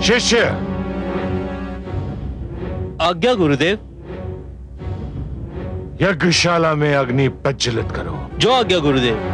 शिष्य, आज्ञा गुरुदेव। यज्ञशाला में अग्नि प्रज्वलित करो। जो आज्ञा गुरुदेव।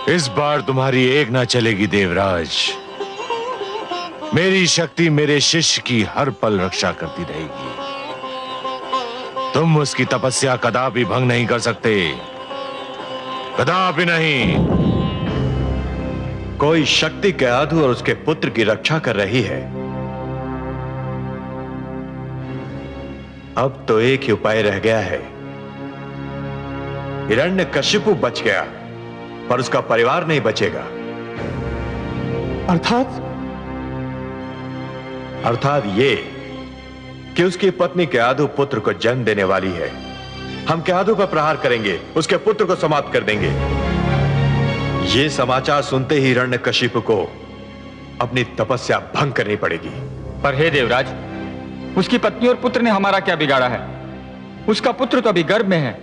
इस बार तुम्हारी एक ना चलेगी देवराज। मेरी शक्ति मेरे शिष्य की हर पल रक्षा करती रहेगी। तुम उसकी तपस्या कदापि भंग नहीं कर सकते, कदापि नहीं। कोई शक्ति के आधु और उसके पुत्र की रक्षा कर रही है। अब तो एक ही उपाय रह गया है। हिरण्यकशिपु बच गया, पर उसका परिवार नहीं बचेगा। अर्थात ये कि उसकी पत्नी केआदु पुत्र को जन्म देने वाली है। हम केआदु पर प्रहार करेंगे, उसके पुत्र को समाप्त कर देंगे। ये समाचार सुनते ही हिरण्यकशिपु को अपनी तपस्या भंग करनी पड़ेगी। पर हे देवराज, उसकी पत्नी और पुत्र ने हमारा क्या बिगाड़ा है? उसका पुत्र तो अभी गर्भ में है,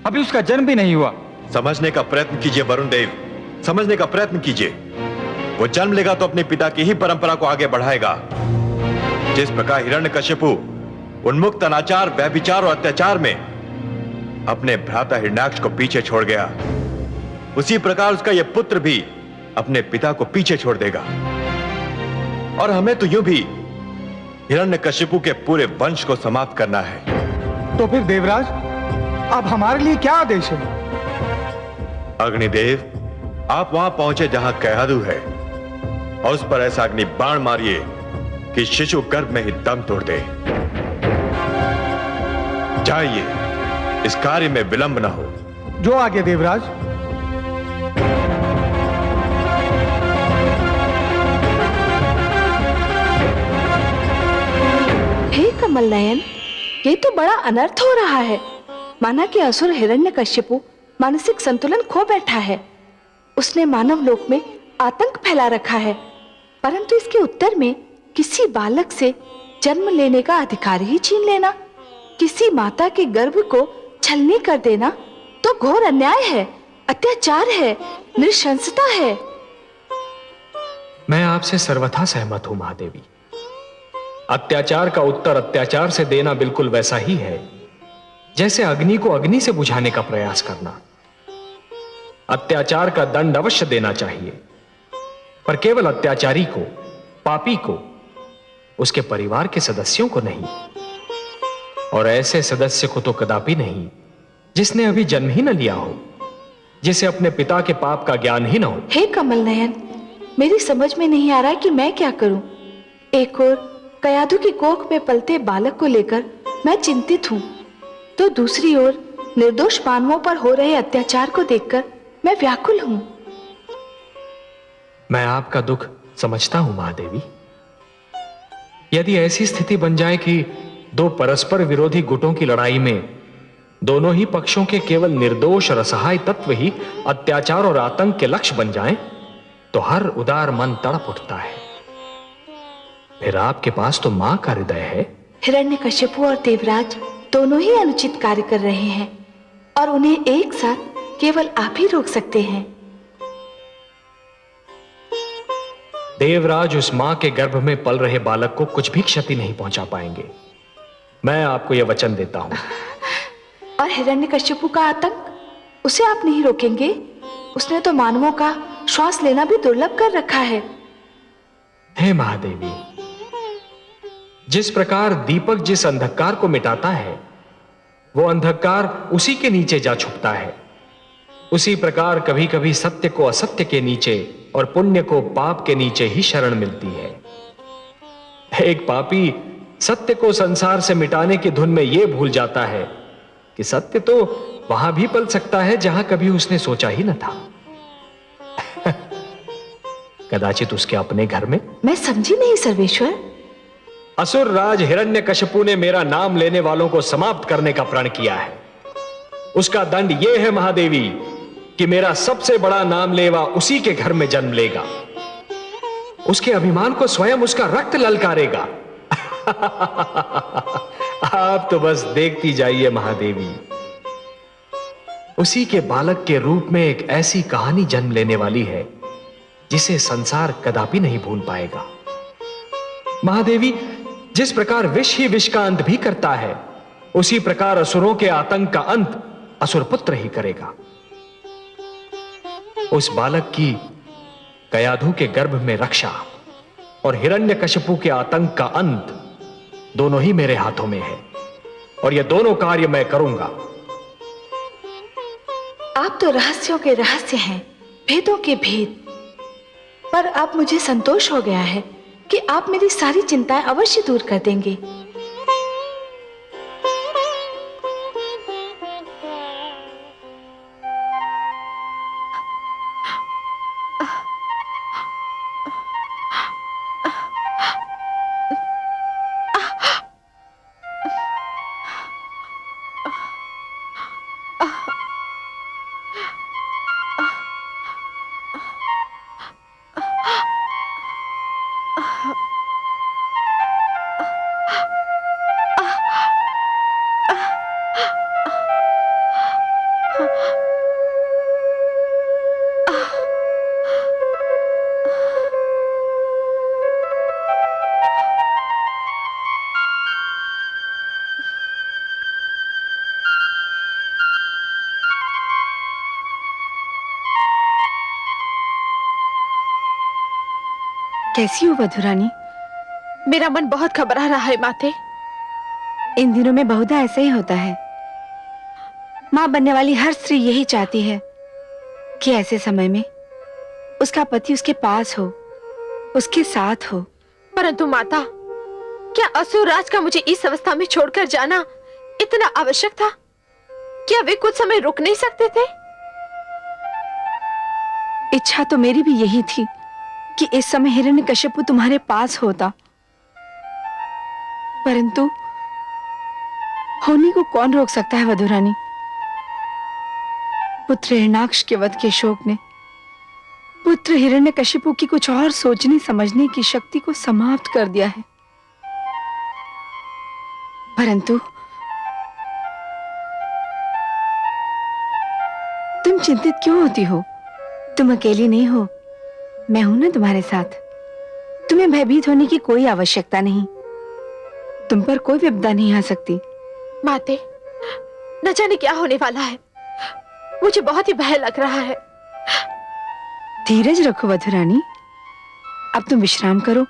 अभी उसका जन्म भी नहीं हुआ। समझने का प्रयत्न कीजिए वरुण देव, समझने का प्रयत्न कीजिए। वो जन्म लेगा तो अपने पिता की ही परंपरा को आगे बढ़ाएगा। जिस प्रकार हिरण्यकशिपु उन्मुक्त अनाचार, व्यभिचार और अत्याचार में अपने भ्राता हिरण्याक्ष को पीछे छोड़ गया, उसी प्रकार उसका यह पुत्र भी अपने पिता को पीछे छोड़ देगा। और हमें तो यूं भी हिरण्यकशिपु के पूरे वंश को समाप्त करना है। तो फिर देवराज, अब हमारे लिए क्या आदेश है? अग्निदेव, आप वहां पहुंचे जहां कयाधु है और उस पर ऐसा अग्नि बाण मारिए कि शिशु गर्भ में ही दम तोड़ दे। जाइए, इस कार्य में विलंब न हो। जो आगे देवराज। हे कमल नयन, ये तो बड़ा अनर्थ हो रहा है। माना कि असुर हिरण्यकश्यपु मानसिक संतुलन खो बैठा है। उसने मानव लोक में आतंक फैला रखा है, परंतु इसके उत्तर में किसी बालक से जन्म लेने का अधिकार ही छीन लेना, किसी माता के गर्भ को छलनी कर देना तो घोर अन्याय है, अत्याचार है, नृशंसता है। मैं आपसे सर्वथा सहमत हूं महादेवी। अत्याचार का उत्तर अत्याचार से देना बिल्कुल वैसा ही है जैसे अग्नि को अग्नि से बुझाने का प्रयास करना। अत्याचार का दंड अवश्य देना चाहिए, पर केवल अत्याचारी को, पापी को, उसके परिवार के सदस्यों को नहीं। और ऐसे सदस्य को तो कदापि नहीं जिसने अभी जन्म ही न लिया हो, जिसे अपने पिता के पाप का ज्ञान ही न हो। हे कमल नयन, मेरी समझ में नहीं आ रहा कि मैं क्या करूं। एक और कयाधु की कोख में पलते बालक को लेकर मैं चिंतित हूं, तो दूसरी ओर निर्दोष मानवों पर हो रहे अत्याचार को देखकर मैं व्याकुल हूं। मैं आपका दुख समझता हूं महादेवी। यदि ऐसी स्थिति बन जाए कि दो परस्पर विरोधी गुटों की लड़ाई में दोनों ही पक्षों के केवल निर्दोष और असहाय तत्व ही अत्याचार और आतंक के लक्ष्य बन जाएं, तो हर उदार मन तड़प उठता है। फिर आपके पास तो मां का हृदय है। हिरण्यकश्यपु और देवराज दोनों ही अनुचित कार्य कर रहे हैं और उन्हें एक साथ केवल आप ही रोक सकते हैं। देवराज उस मां के गर्भ में पल रहे बालक को कुछ भी क्षति नहीं पहुंचा पाएंगे, मैं आपको यह वचन देता हूं। और हिरण्यकश्यपु का आतंक, उसे आप नहीं रोकेंगे? उसने तो मानवों का श्वास लेना भी दुर्लभ कर रखा है। हे महादेवी, जिस प्रकार दीपक जिस अंधकार को मिटाता है, वो अंधकार उसी के नीचे जा छुपता है, उसी प्रकार कभी कभी सत्य को असत्य के नीचे और पुण्य को पाप के नीचे ही शरण मिलती है। एक पापी सत्य को संसार से मिटाने की धुन में यह भूल जाता है कि सत्य तो वहां भी पल सकता है जहां कभी उसने सोचा ही न था। कदाचित उसके अपने घर में। मैं समझी नहीं सर्वेश्वर। असुर राज हिरण्यकशिपु ने मेरा नाम लेने वालों को समाप्त करने का प्रण किया है। उसका दंड यह है महादेवी कि मेरा सबसे बड़ा नाम लेवा उसी के घर में जन्म लेगा, उसके अभिमान को स्वयं उसका रक्त ललकारेगा। आप तो बस देखती जाइए महादेवी, उसी के बालक के रूप में एक ऐसी कहानी जन्म लेने वाली है जिसे संसार कदापि नहीं भूल पाएगा। महादेवी, जिस प्रकार विष ही विष का अंत भी करता है, उसी प्रकार असुरों के आतंक का अंत असुर पुत्र ही करेगा। उस बालक की कयाधु के गर्भ में रक्षा और हिरण्यकशिपु के आतंक का अंत दोनों ही मेरे हाथों में है, और यह दोनों कार्य मैं करूंगा। आप तो रहस्यों के रहस्य हैं, भेदों के भेद। पर अब मुझे संतोष हो गया है कि आप मेरी सारी चिंताएं अवश्य दूर कर देंगे। कैसी हो वधुरानी? मेरा मन बहुत घबरा रहा है माते। इन दिनों में बहुधा ऐसा ही होता है। माँ बनने वाली हर स्त्री यही चाहती है कि ऐसे समय में उसका पति उसके पास हो, उसके साथ हो। परंतु माता, क्या असुर राज का मुझे इस अवस्था में छोड़कर जाना इतना आवश्यक था? क्या वे कुछ समय रुक नहीं सकते थे? इच्छा तो मेरी भी यही थी कि इस समय हिरण्यकश्यपु तुम्हारे पास होता, परंतु होने को कौन रोक सकता है वधुरानी? पुत्र हिरण्याक्ष के वध के शोक ने पुत्र हिरण्यकश्यपु की कुछ और सोचने समझने की शक्ति को समाप्त कर दिया है। परंतु तुम चिंतित क्यों होती हो? तुम अकेली नहीं हो, मैं हूं ना तुम्हारे साथ। तुम्हें भयभीत होने की कोई आवश्यकता नहीं। तुम पर कोई विपदा नहीं आ सकती। माते, न जाने क्या होने वाला है। मुझे बहुत ही भय लग रहा है। धीरज रखो वधुरानी, अब तुम विश्राम करो।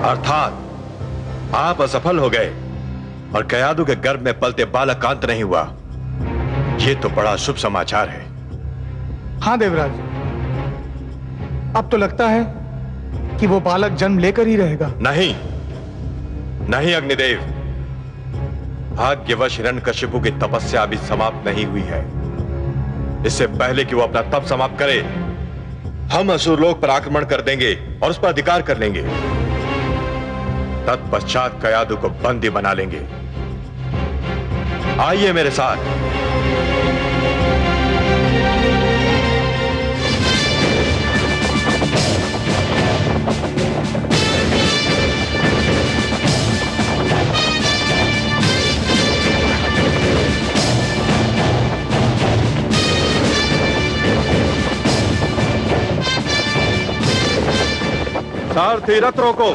अर्थात आप असफल हो गए और कयादू के गर्भ में पलते बालक का अंत नहीं हुआ। यह तो बड़ा शुभ समाचार है। हाँ देवराज, अब तो लगता है कि वो बालक जन्म लेकर ही रहेगा। नहीं नहीं अग्निदेव, भाग्यवश हिरण्यकशिपु की तपस्या अभी समाप्त नहीं हुई है। इससे पहले कि वो अपना तप समाप्त करे, हम असुरलोक पर आक्रमण कर देंगे और उस पर अधिकार कर लेंगे। तत्पश्चात कयादू को बंदी बना लेंगे। आइए मेरे साथ। सारथी रथ रोको।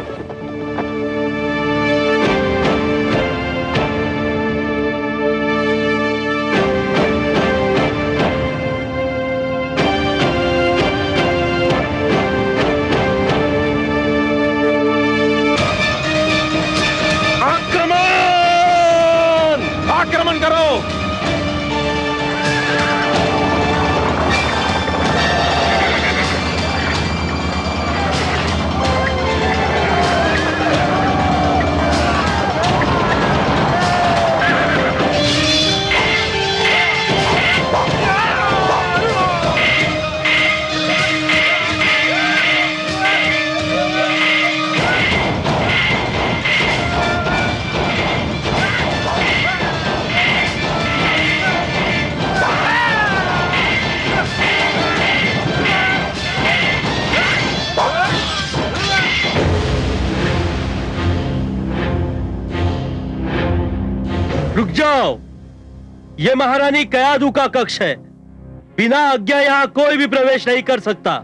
जाओ, ये महारानी कयाधु का कक्ष है। बिना आज्ञा यहां कोई भी प्रवेश नहीं कर सकता।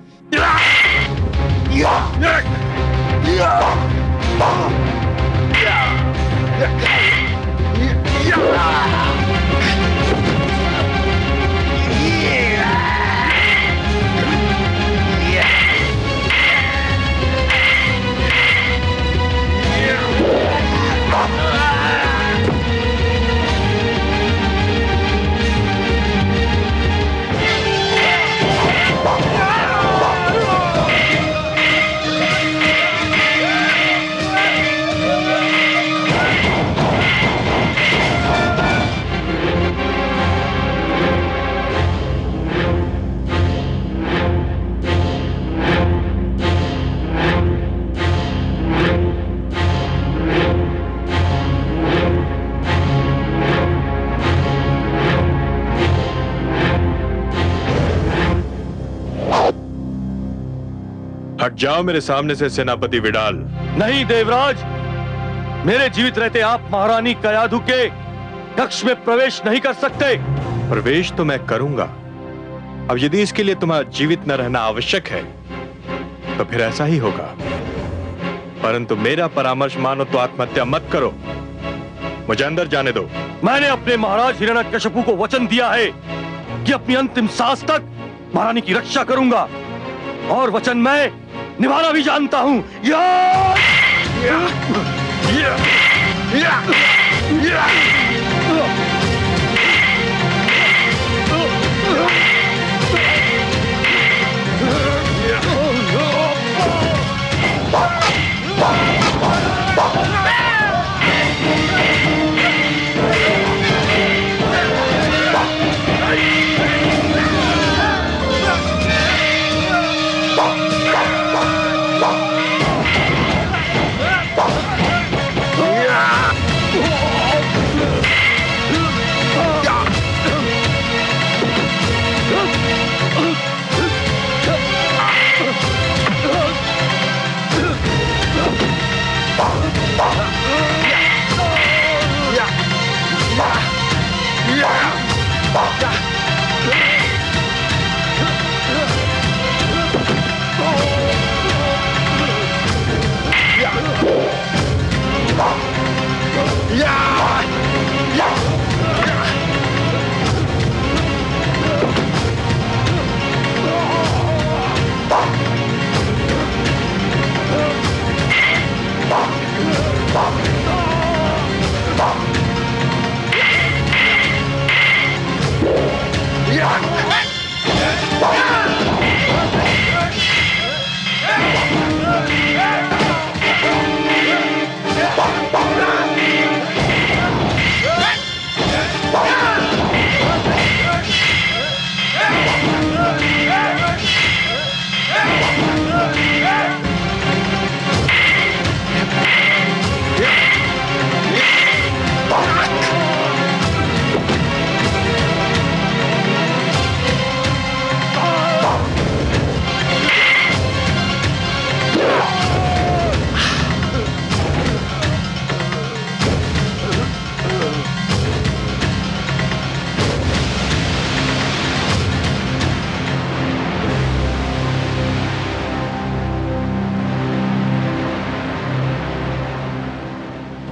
हट जाओ मेरे सामने से सेनापति विडाल। नहीं देवराज, मेरे जीवित रहते आप महारानी कयाधु के कक्ष में प्रवेश नहीं कर सकते। प्रवेश तो मैं करूंगा। अब यदि इसके लिए तुम्हारा जीवित न रहना आवश्यक है तो फिर ऐसा ही होगा, परंतु मेरा परामर्श मानो तो आत्महत्या मत करो। मुझे अंदर जाने दो। मैंने अपने महाराज हिरण्यकशिपु को वचन दिया है कि अपनी अंतिम सांस तक महारानी की रक्षा करूंगा, और वचन मैं निभाना भी जानता हूं।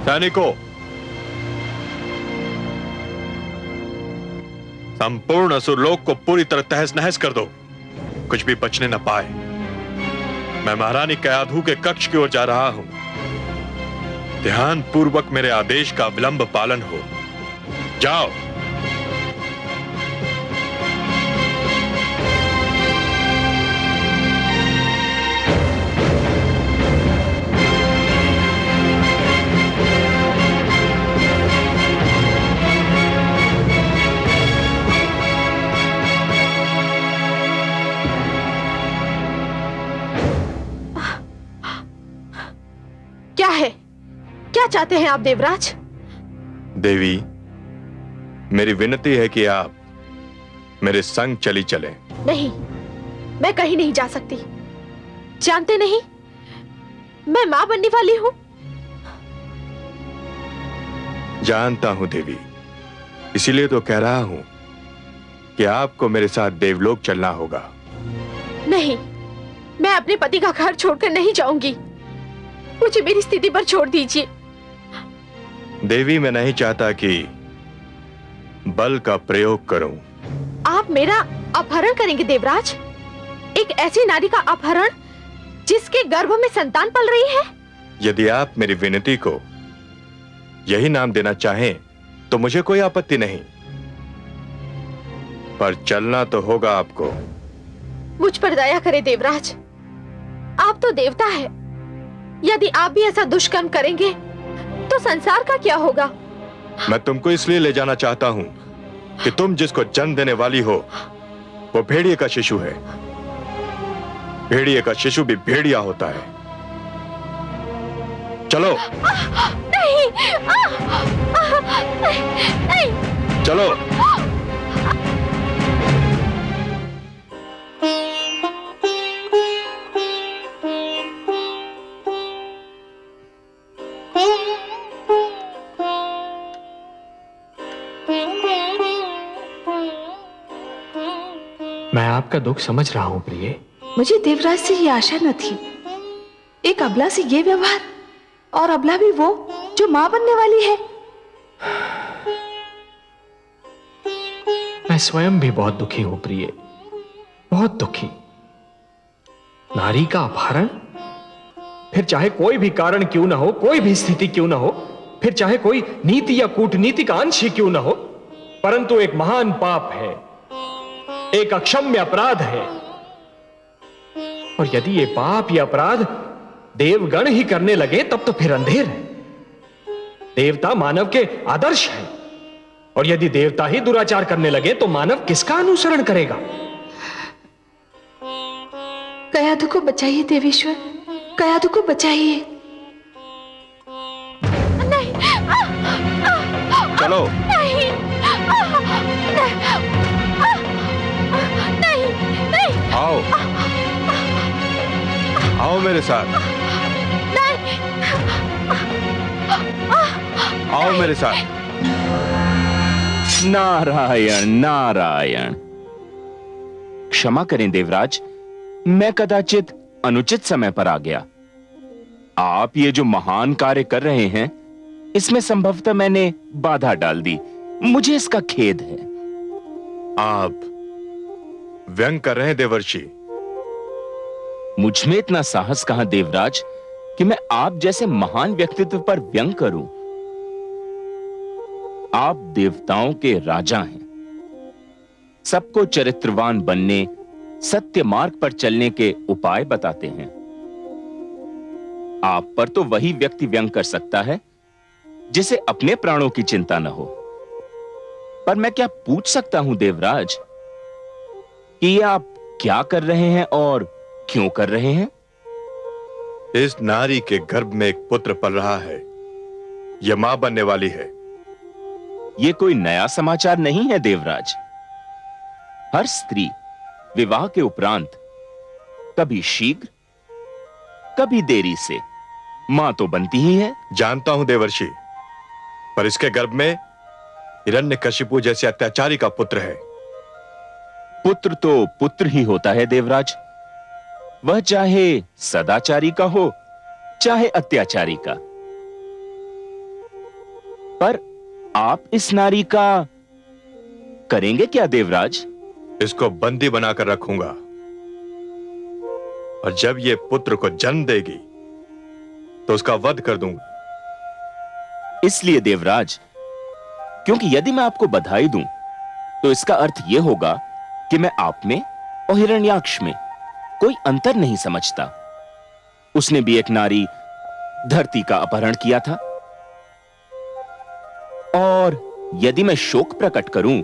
सैनिकों, संपूर्ण असुरलोक को पूरी तरह तहस नहस कर दो, कुछ भी बचने न पाए। मैं महारानी कयाधु के कक्ष की ओर जा रहा हूं। ध्यान पूर्वक मेरे आदेश का विलंब पालन हो। जाओ। क्या है? क्या चाहते हैं आप देवराज? देवी, मेरी विनती है कि आप मेरे संग चली चलें। नहीं, मैं कहीं नहीं जा सकती। जानते नहीं, मैं मां बनने वाली हूं। जानता हूं देवी, इसीलिए तो कह रहा हूं कि आपको मेरे साथ देवलोक चलना होगा। नहीं, मैं अपने पति का घर छोड़कर नहीं जाऊंगी। मुझे मेरी स्थिति पर छोड़ दीजिए। देवी, मैं नहीं चाहता कि बल का प्रयोग करूं। आप मेरा अपहरण करेंगे देवराज? एक ऐसी नारी का अपहरण जिसके गर्भ में संतान पल रही है? यदि आप मेरी विनती को यही नाम देना चाहें तो मुझे कोई आपत्ति नहीं, पर चलना तो होगा आपको। मुझ पर दया करे देवराज, आप तो देवता है। यदि आप भी ऐसा दुष्कर्म करेंगे तो संसार का क्या होगा? मैं तुमको इसलिए ले जाना चाहता हूं कि तुम जिसको जन्म देने वाली हो वो भेड़िए का शिशु है। भेड़िए का शिशु भी भेड़िया होता है। चलो। नहीं, नहीं। चलो। मैं आपका दुख समझ रहा हूं प्रिय। मुझे देवराज से ये आशा न थी। एक अबला से ये व्यवहार, और अबला भी वो जो मां बनने वाली है। मैं स्वयं भी बहुत दुखी हूं प्रिय, बहुत दुखी। नारी का अपहरण, फिर चाहे कोई भी कारण क्यों ना हो, कोई भी स्थिति क्यों ना हो, फिर चाहे कोई नीति या कूटनीति का अंश ही क्यों ना हो, परंतु एक महान पाप है, एक अक्षम्य अपराध है। और यदि ये पाप या अपराध देवगण ही करने लगे तब तो फिर अंधेर है। देवता मानव के आदर्श है, और यदि देवता ही दुराचार करने लगे तो मानव किसका अनुसरण करेगा? कयाधु को बचाइए देवेश्वर, कयाधु को बचाइए। नहीं, चलो। नहीं, नहीं, नहीं। आओ, आओ मेरे साथ। आओ मेरे साथ। नारायण नारायण। क्षमा करें देवराज, मैं कदाचित अनुचित समय पर आ गया। आप ये जो महान कार्य कर रहे हैं, इसमें संभवतः मैंने बाधा डाल दी। मुझे इसका खेद है। आप व्यंग कर रहे हैं देवर्षि। मुझ में इतना साहस कहां देवराज कि मैं आप जैसे महान व्यक्तित्व पर व्यंग करूं। आप देवताओं के राजा हैं, सबको चरित्रवान बनने, सत्य मार्ग पर चलने के उपाय बताते हैं। आप पर तो वही व्यक्ति व्यंग कर सकता है जिसे अपने प्राणों की चिंता न हो। पर मैं क्या पूछ सकता हूं देवराज कि ये आप क्या कर रहे हैं और क्यों कर रहे हैं? इस नारी के गर्भ में एक पुत्र पल रहा है। यह मां बनने वाली है। ये कोई नया समाचार नहीं है देवराज। हर स्त्री विवाह के उपरांत कभी शीघ्र कभी देरी से मां तो बनती ही है। जानता हूं देवर्षि, पर इसके गर्भ में हिरण्यकशिपु जैसे अत्याचारी का पुत्र है। पुत्र तो पुत्र ही होता है देवराज, वह चाहे सदाचारी का हो चाहे अत्याचारी का। पर आप इस नारी का करेंगे क्या देवराज? इसको बंदी बनाकर रखूंगा, और जब यह पुत्र को जन्म देगी तो उसका वध कर दूंगा। इसलिए देवराज, क्योंकि यदि मैं आपको बधाई दूं तो इसका अर्थ यह होगा कि मैं आप में और हिरण्याक्ष में कोई अंतर नहीं समझता। उसने भी एक नारी धरती का अपहरण किया था। और यदि मैं शोक प्रकट करूं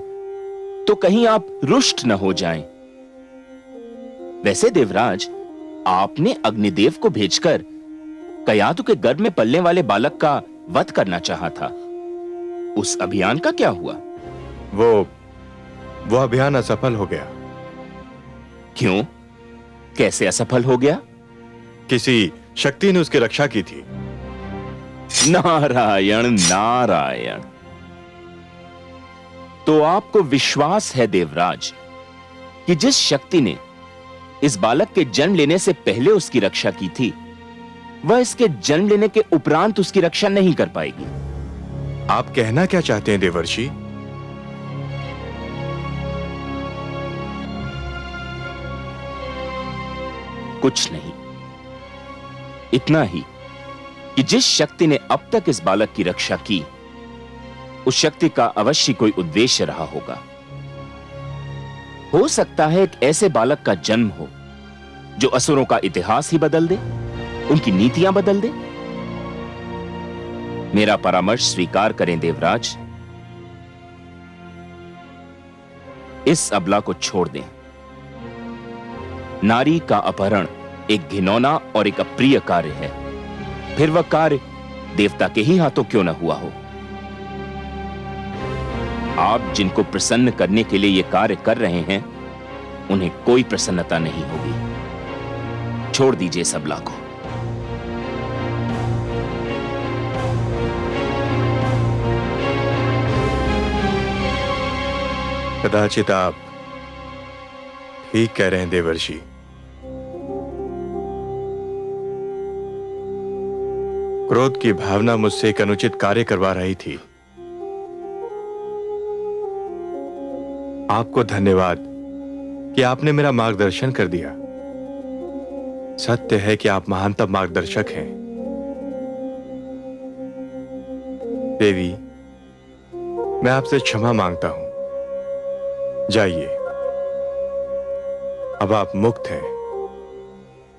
तो कहीं आप रुष्ट न हो जाएं। वैसे देवराज, आपने अग्निदेव को भेजकर कयाधु के गर्भ में पलने वाले बालक का वध करना चाहा था। उस अभियान का क्या हुआ? वो अभियान असफल हो गया। क्यों? कैसे असफल हो गया? किसी शक्ति ने उसकी रक्षा की थी। नारायण नारायण। तो आपको विश्वास है देवराज कि जिस शक्ति ने इस बालक के जन्म लेने से पहले उसकी रक्षा की थी, वह इसके जन्म लेने के उपरांत उसकी रक्षा नहीं कर पाएगी। आप कहना क्या चाहते हैं देवर्षि? कुछ नहीं, इतना ही कि जिस शक्ति ने अब तक इस बालक की रक्षा की, उस शक्ति का अवश्य कोई उद्देश्य रहा होगा। हो सकता है एक ऐसे बालक का जन्म हो जो असुरों का इतिहास ही बदल दे, उनकी नीतियां बदल दे। मेरा परामर्श स्वीकार करें देवराज, इस अबला को छोड़ दें। नारी का अपहरण एक घिनौना और एक अप्रिय कार्य है, फिर वह कार्य देवता के ही हाथों क्यों न हुआ हो। आप जिनको प्रसन्न करने के लिए यह कार्य कर रहे हैं, उन्हें कोई प्रसन्नता नहीं होगी। छोड़ दीजिए इस अबला को। कदाचित आप ठीक कह रहे हैं देवर्षि। क्रोध की भावना मुझसे एक अनुचित कार्य करवा रही थी। आपको धन्यवाद कि आपने मेरा मार्गदर्शन कर दिया। सत्य है कि आप महानतम मार्गदर्शक हैं। देवी, मैं आपसे क्षमा मांगता हूं। जाइए, अब आप मुक्त हैं।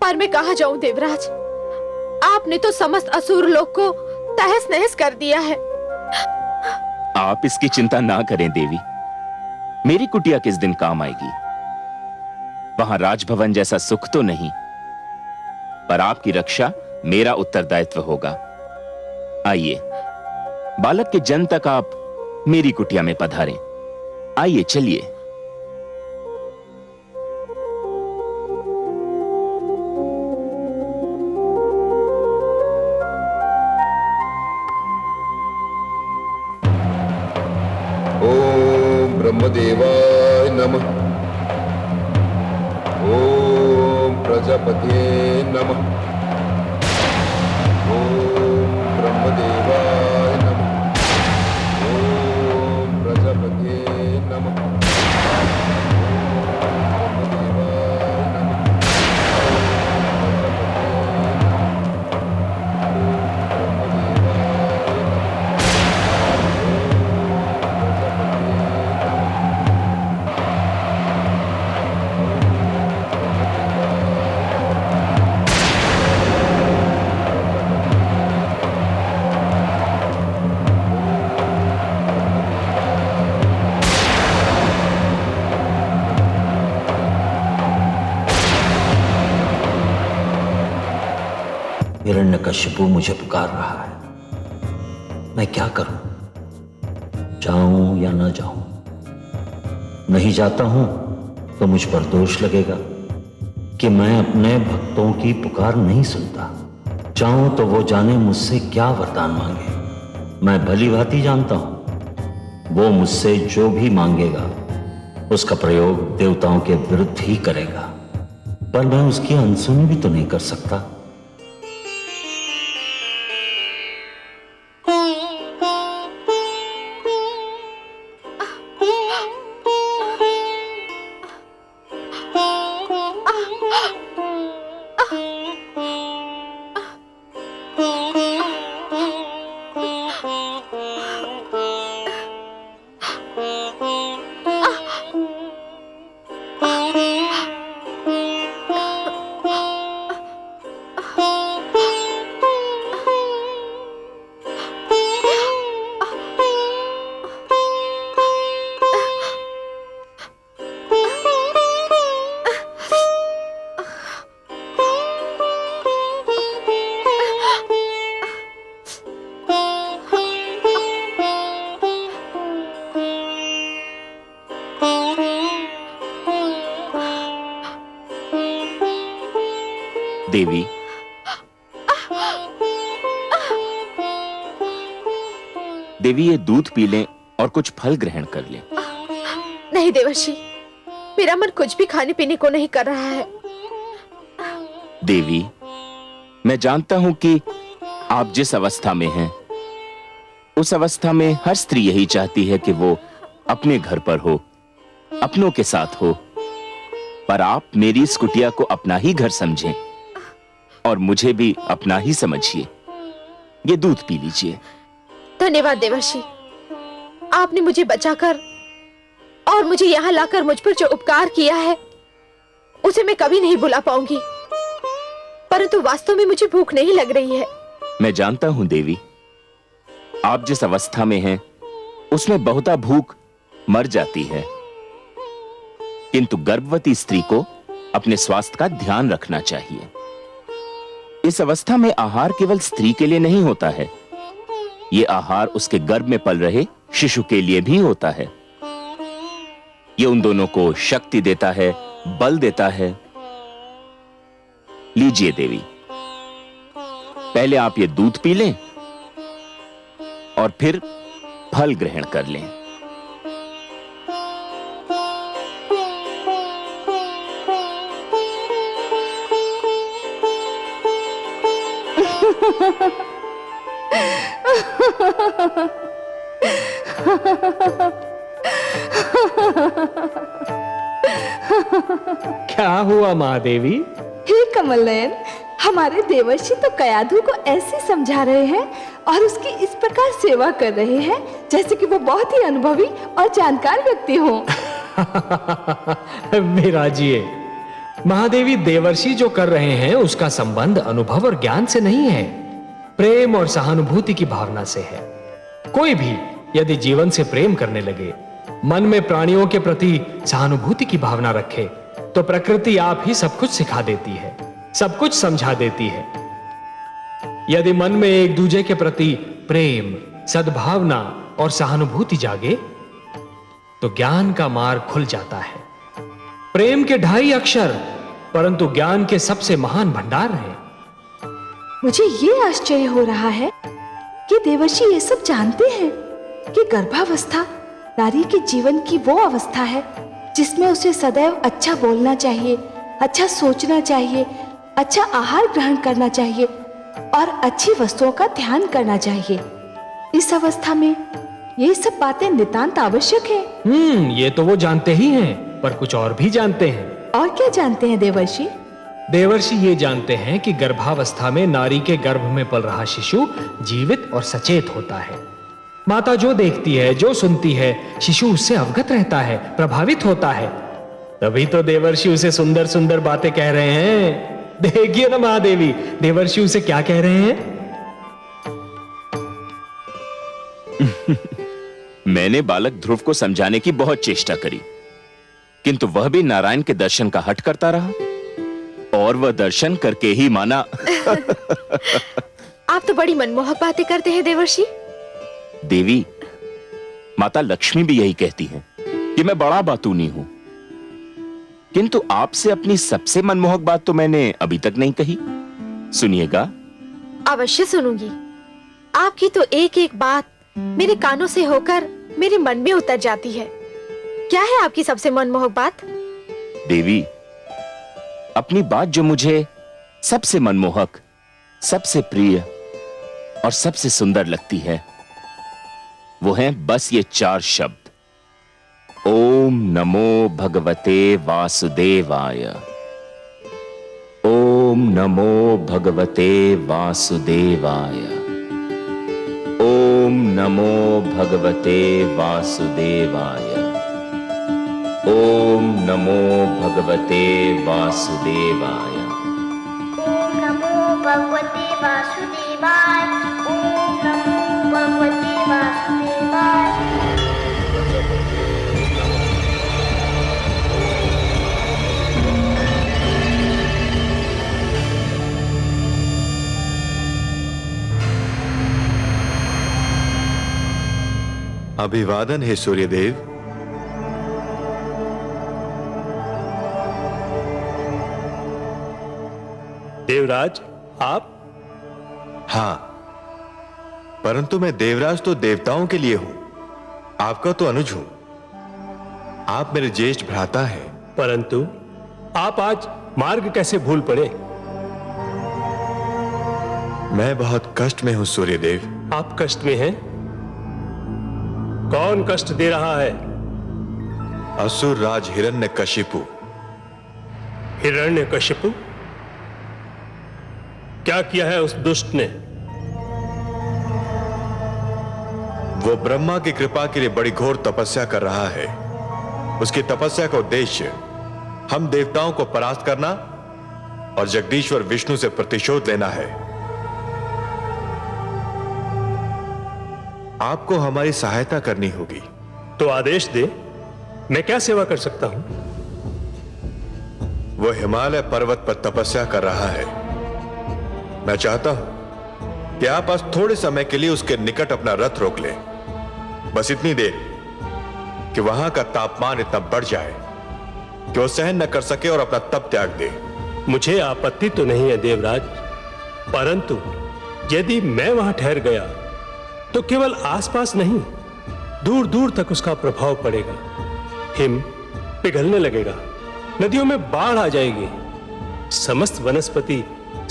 पर मैं कहां जाऊं देवराज? आपने तो समस्त असुर लोक को तहस नहस कर दिया है। आप इसकी चिंता ना करें देवी, मेरी कुटिया किस दिन काम आएगी। वहां राजभवन जैसा सुख तो नहीं, पर आपकी रक्षा मेरा उत्तरदायित्व होगा। आइए, बालक के जन्म तक आप मेरी कुटिया में पधारें। आइए, चलिए। ओम ब्रह्मदेवाय नमः। ओम प्रजापते नमः। ओम ब्रह्मदेवाय नमः। ओम प्रजापते नमः। हिरण्यकशिपु मुझे पुकार रहा है, मैं क्या करूं? जाऊं या ना जाऊं? नहीं जाता हूं तो मुझ पर दोष लगेगा कि मैं अपने भक्तों की पुकार नहीं सुनता। चाहूं तो वो जाने मुझसे क्या वरदान मांगे। मैं भली भांति जानता हूं वो मुझसे जो भी मांगेगा उसका प्रयोग देवताओं के विरुद्ध ही करेगा, पर मैं उसकी अनसुनी भी तो नहीं कर सकता। देवी, देवी ये दूध पी लें और कुछ फल ग्रहण कर लें। नहीं देवर्षि, मेरा मन कुछ भी खाने पीने को नहीं कर रहा है। देवी, मैं जानता हूं कि आप जिस अवस्था में हैं, उस अवस्था में हर स्त्री यही चाहती है कि वो अपने घर पर हो, अपनों के साथ हो। पर आप मेरी इस कुटिया को अपना ही घर समझें और मुझे भी अपना ही समझिए। ये दूध पी लीजिए। धन्यवाद देवर्षि, आपने मुझे बचाकर और मुझे यहाँ लाकर मुझ पर जो उपकार किया है उसे मैं कभी नहीं भुला पाऊंगी। परंतु वास्तव में मुझे भूख नहीं लग रही है। मैं जानता हूं देवी, आप जिस अवस्था में हैं उसमें बहुता भूख मर जाती है, किंतु गर्भवती स्त्री को अपने स्वास्थ्य का ध्यान रखना चाहिए। इस अवस्था में आहार केवल स्त्री के लिए नहीं होता है, यह आहार उसके गर्भ में पल रहे शिशु के लिए भी होता है। यह उन दोनों को शक्ति देता है, बल देता है। लीजिए देवी, पहले आप ये दूध पी लें और फिर फल ग्रहण कर लें। क्या हुआ महादेवी? हे कमल नयन, हमारे देवर्षि तो कयाधु को ऐसे समझा रहे हैं और उसकी इस प्रकार सेवा कर रहे हैं जैसे कि वो बहुत ही अनुभवी और जानकार व्यक्ति हो। विराजिए, महादेवी देवर्षि जो कर रहे हैं उसका संबंध अनुभव और ज्ञान से नहीं है, प्रेम और सहानुभूति की भावना से है। कोई भी यदि जीवन से प्रेम करने लगे, मन में प्राणियों के प्रति सहानुभूति की भावना रखे, तो प्रकृति आप ही सब कुछ सिखा देती है, सब कुछ समझा देती है। यदि मन में एक दूसरे के प्रति प्रेम, सद्भावना और सहानुभूति जागे, तो ज्ञान का मार्ग खुल जाता है। प्रेम के 2.5 अक्षर, परंतु ज्ञान के सबसे महान भंडार हैं। मुझे ये आश्चर्य हो रहा है कि देवर्षि ये सब जानते हैं कि गर्भावस्था नारी के जीवन की वो अवस्था है जिसमें उसे सदैव अच्छा बोलना चाहिए, अच्छा सोचना चाहिए, अच्छा आहार ग्रहण करना चाहिए और अच्छी वस्तुओं का ध्यान करना चाहिए। इस अवस्था में ये सब बातें नितांत आवश्यक है। ये तो वो जानते ही हैं, पर कुछ और भी जानते हैं। और क्या जानते हैं देवर्षि? देवर्षि ये जानते हैं कि गर्भावस्था में नारी के गर्भ में पल रहा शिशु जीवित और सचेत होता है। माता जो देखती है, जो सुनती है, शिशु उससे अवगत रहता है, प्रभावित होता है। तभी तो देवर्षि उसे सुंदर सुंदर बातें कह रहे हैं। देखिए ना महादेवी, देवर्षि उसे क्या कह रहे हैं? मैंने बालक ध्रुव को समझाने की बहुत चेष्टा करी, किंतु वह भी नारायण के दर्शन का हट करता रहा और वह दर्शन करके ही माना। आप तो बड़ी मनमोहक बातें करते हैं देवर्षि। देवी, माता लक्ष्मी भी यही कहती हैं कि मैं बड़ा बातूनी हूं, किंतु आपसे अपनी सबसे मनमोहक बात तो मैंने अभी तक नहीं कही। सुनिएगा। अवश्य सुनूंगी। आपकी तो एक एक बात मेरे कानों से होकर मेरे मन में उतर जाती है। क्या है आपकी सबसे मनमोहक बात? देवी, अपनी बात जो मुझे सबसे मनमोहक, सबसे प्रिय और सबसे सुंदर लगती है, वो हैं बस ये 4 शब्द। ओम नमो भगवते वासुदेवाय। ओम नमो भगवते वासुदेवाय। ओम नमो भगवते वासुदेवाय। ओम नमो भगवते वासुदेवाय। ओम नमो भगवते वासुदेवाय। ओम नमो भगवते वासुदेवाय। अभिवादन है सूर्यदेव। देवराज, आप? हां, परंतु मैं देवराज तो देवताओं के लिए हूं, आपका तो अनुज हूं। आप मेरे ज्येष्ठ भ्राता हैं। परंतु आप आज मार्ग कैसे भूल पड़े? मैं बहुत कष्ट में हूं सूर्यदेव। आप कष्ट में हैं? कौन कष्ट दे रहा है? असुर राज हिरण्यकशिपु। हिरण्यकशिपु? क्या किया है उस दुष्ट ने? वो ब्रह्मा की कृपा के लिए बड़ी घोर तपस्या कर रहा है। उसकी तपस्या का उद्देश्य हम देवताओं को परास्त करना और जगदीश्वर विष्णु से प्रतिशोध लेना है। आपको हमारी सहायता करनी होगी। तो आदेश दे, मैं क्या सेवा कर सकता हूं? वो हिमालय पर्वत पर तपस्या कर रहा है। मैं चाहता हूं कि आप आज थोड़े समय के लिए उसके निकट अपना रथ रोक लें। बस इतनी देर कि वहां का तापमान इतना बढ़ जाए कि वो सहन न कर सके और अपना तप त्याग दे। मुझे आपत्ति तो नहीं है देवराज, परंतु यदि मैं वहां ठहर गया तो केवल आसपास नहीं, दूर दूर तक उसका प्रभाव पड़ेगा। हिम पिघलने लगेगा, नदियों में बाढ़ आ जाएगी, समस्त वनस्पति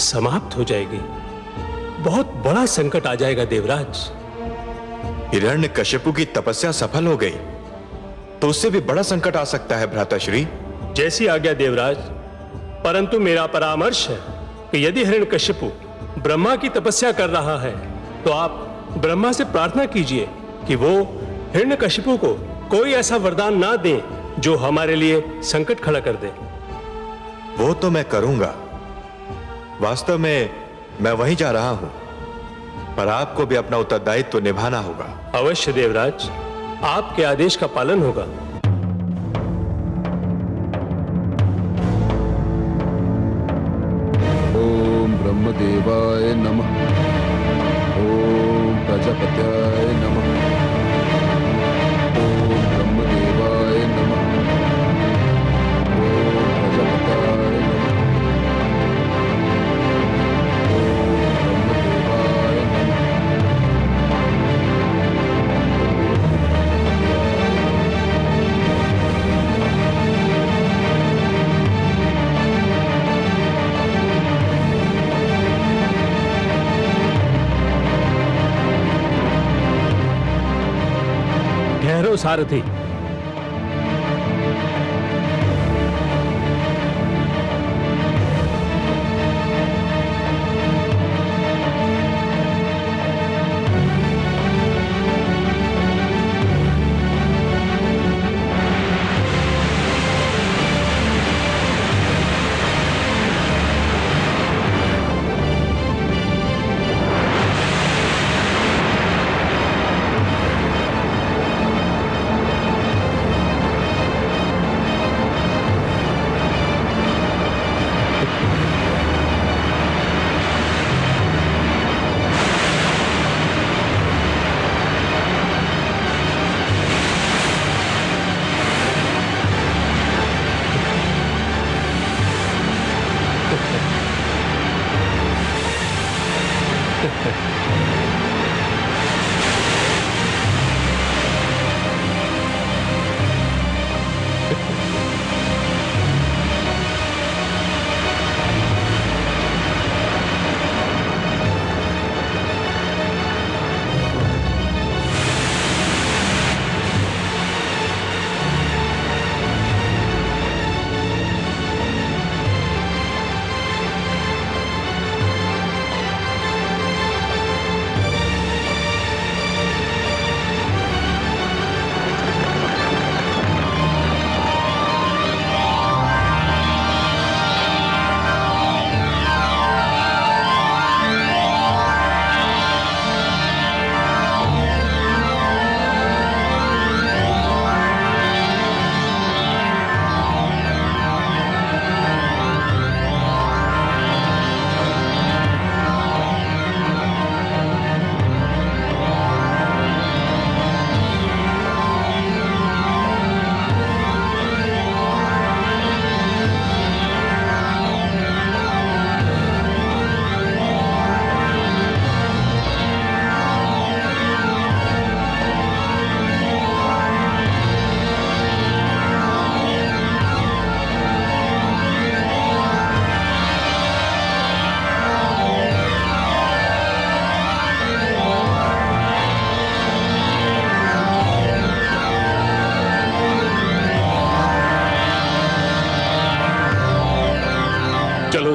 समाप्त हो जाएगी। बहुत बड़ा संकट आ जाएगा देवराज। हिरण्यकशिपु की तपस्या सफल हो गई तो उससे भी बड़ा संकट आ सकता है भ्राताश्री। जैसी आज्ञा देवराज, परंतु मेरा परामर्श है कि यदि हिरण्यकशिपु ब्रह्मा की तपस्या कर रहा है तो आप ब्रह्मा से प्रार्थना कीजिए कि वो हिरण्यकशिपु को कोई ऐसा वरदान ना दें जो हमारे लिए संकट खड़ा कर दे। वो तो मैं करूंगा। वास्तव में मैं वहीं जा रहा हूं, पर आपको भी अपना उत्तरदायित्व निभाना होगा। अवश्य देवराज, आपके आदेश का पालन होगा। ओम ब्रह्मदेवाय नमः। ओम प्रजापत्याय नमः। ओम ब्रह्मदेवाय नमः। ओम प्रजापत्याय नमः। ओम ब्रह्मदेवाय नमः। ठहरो सारथी।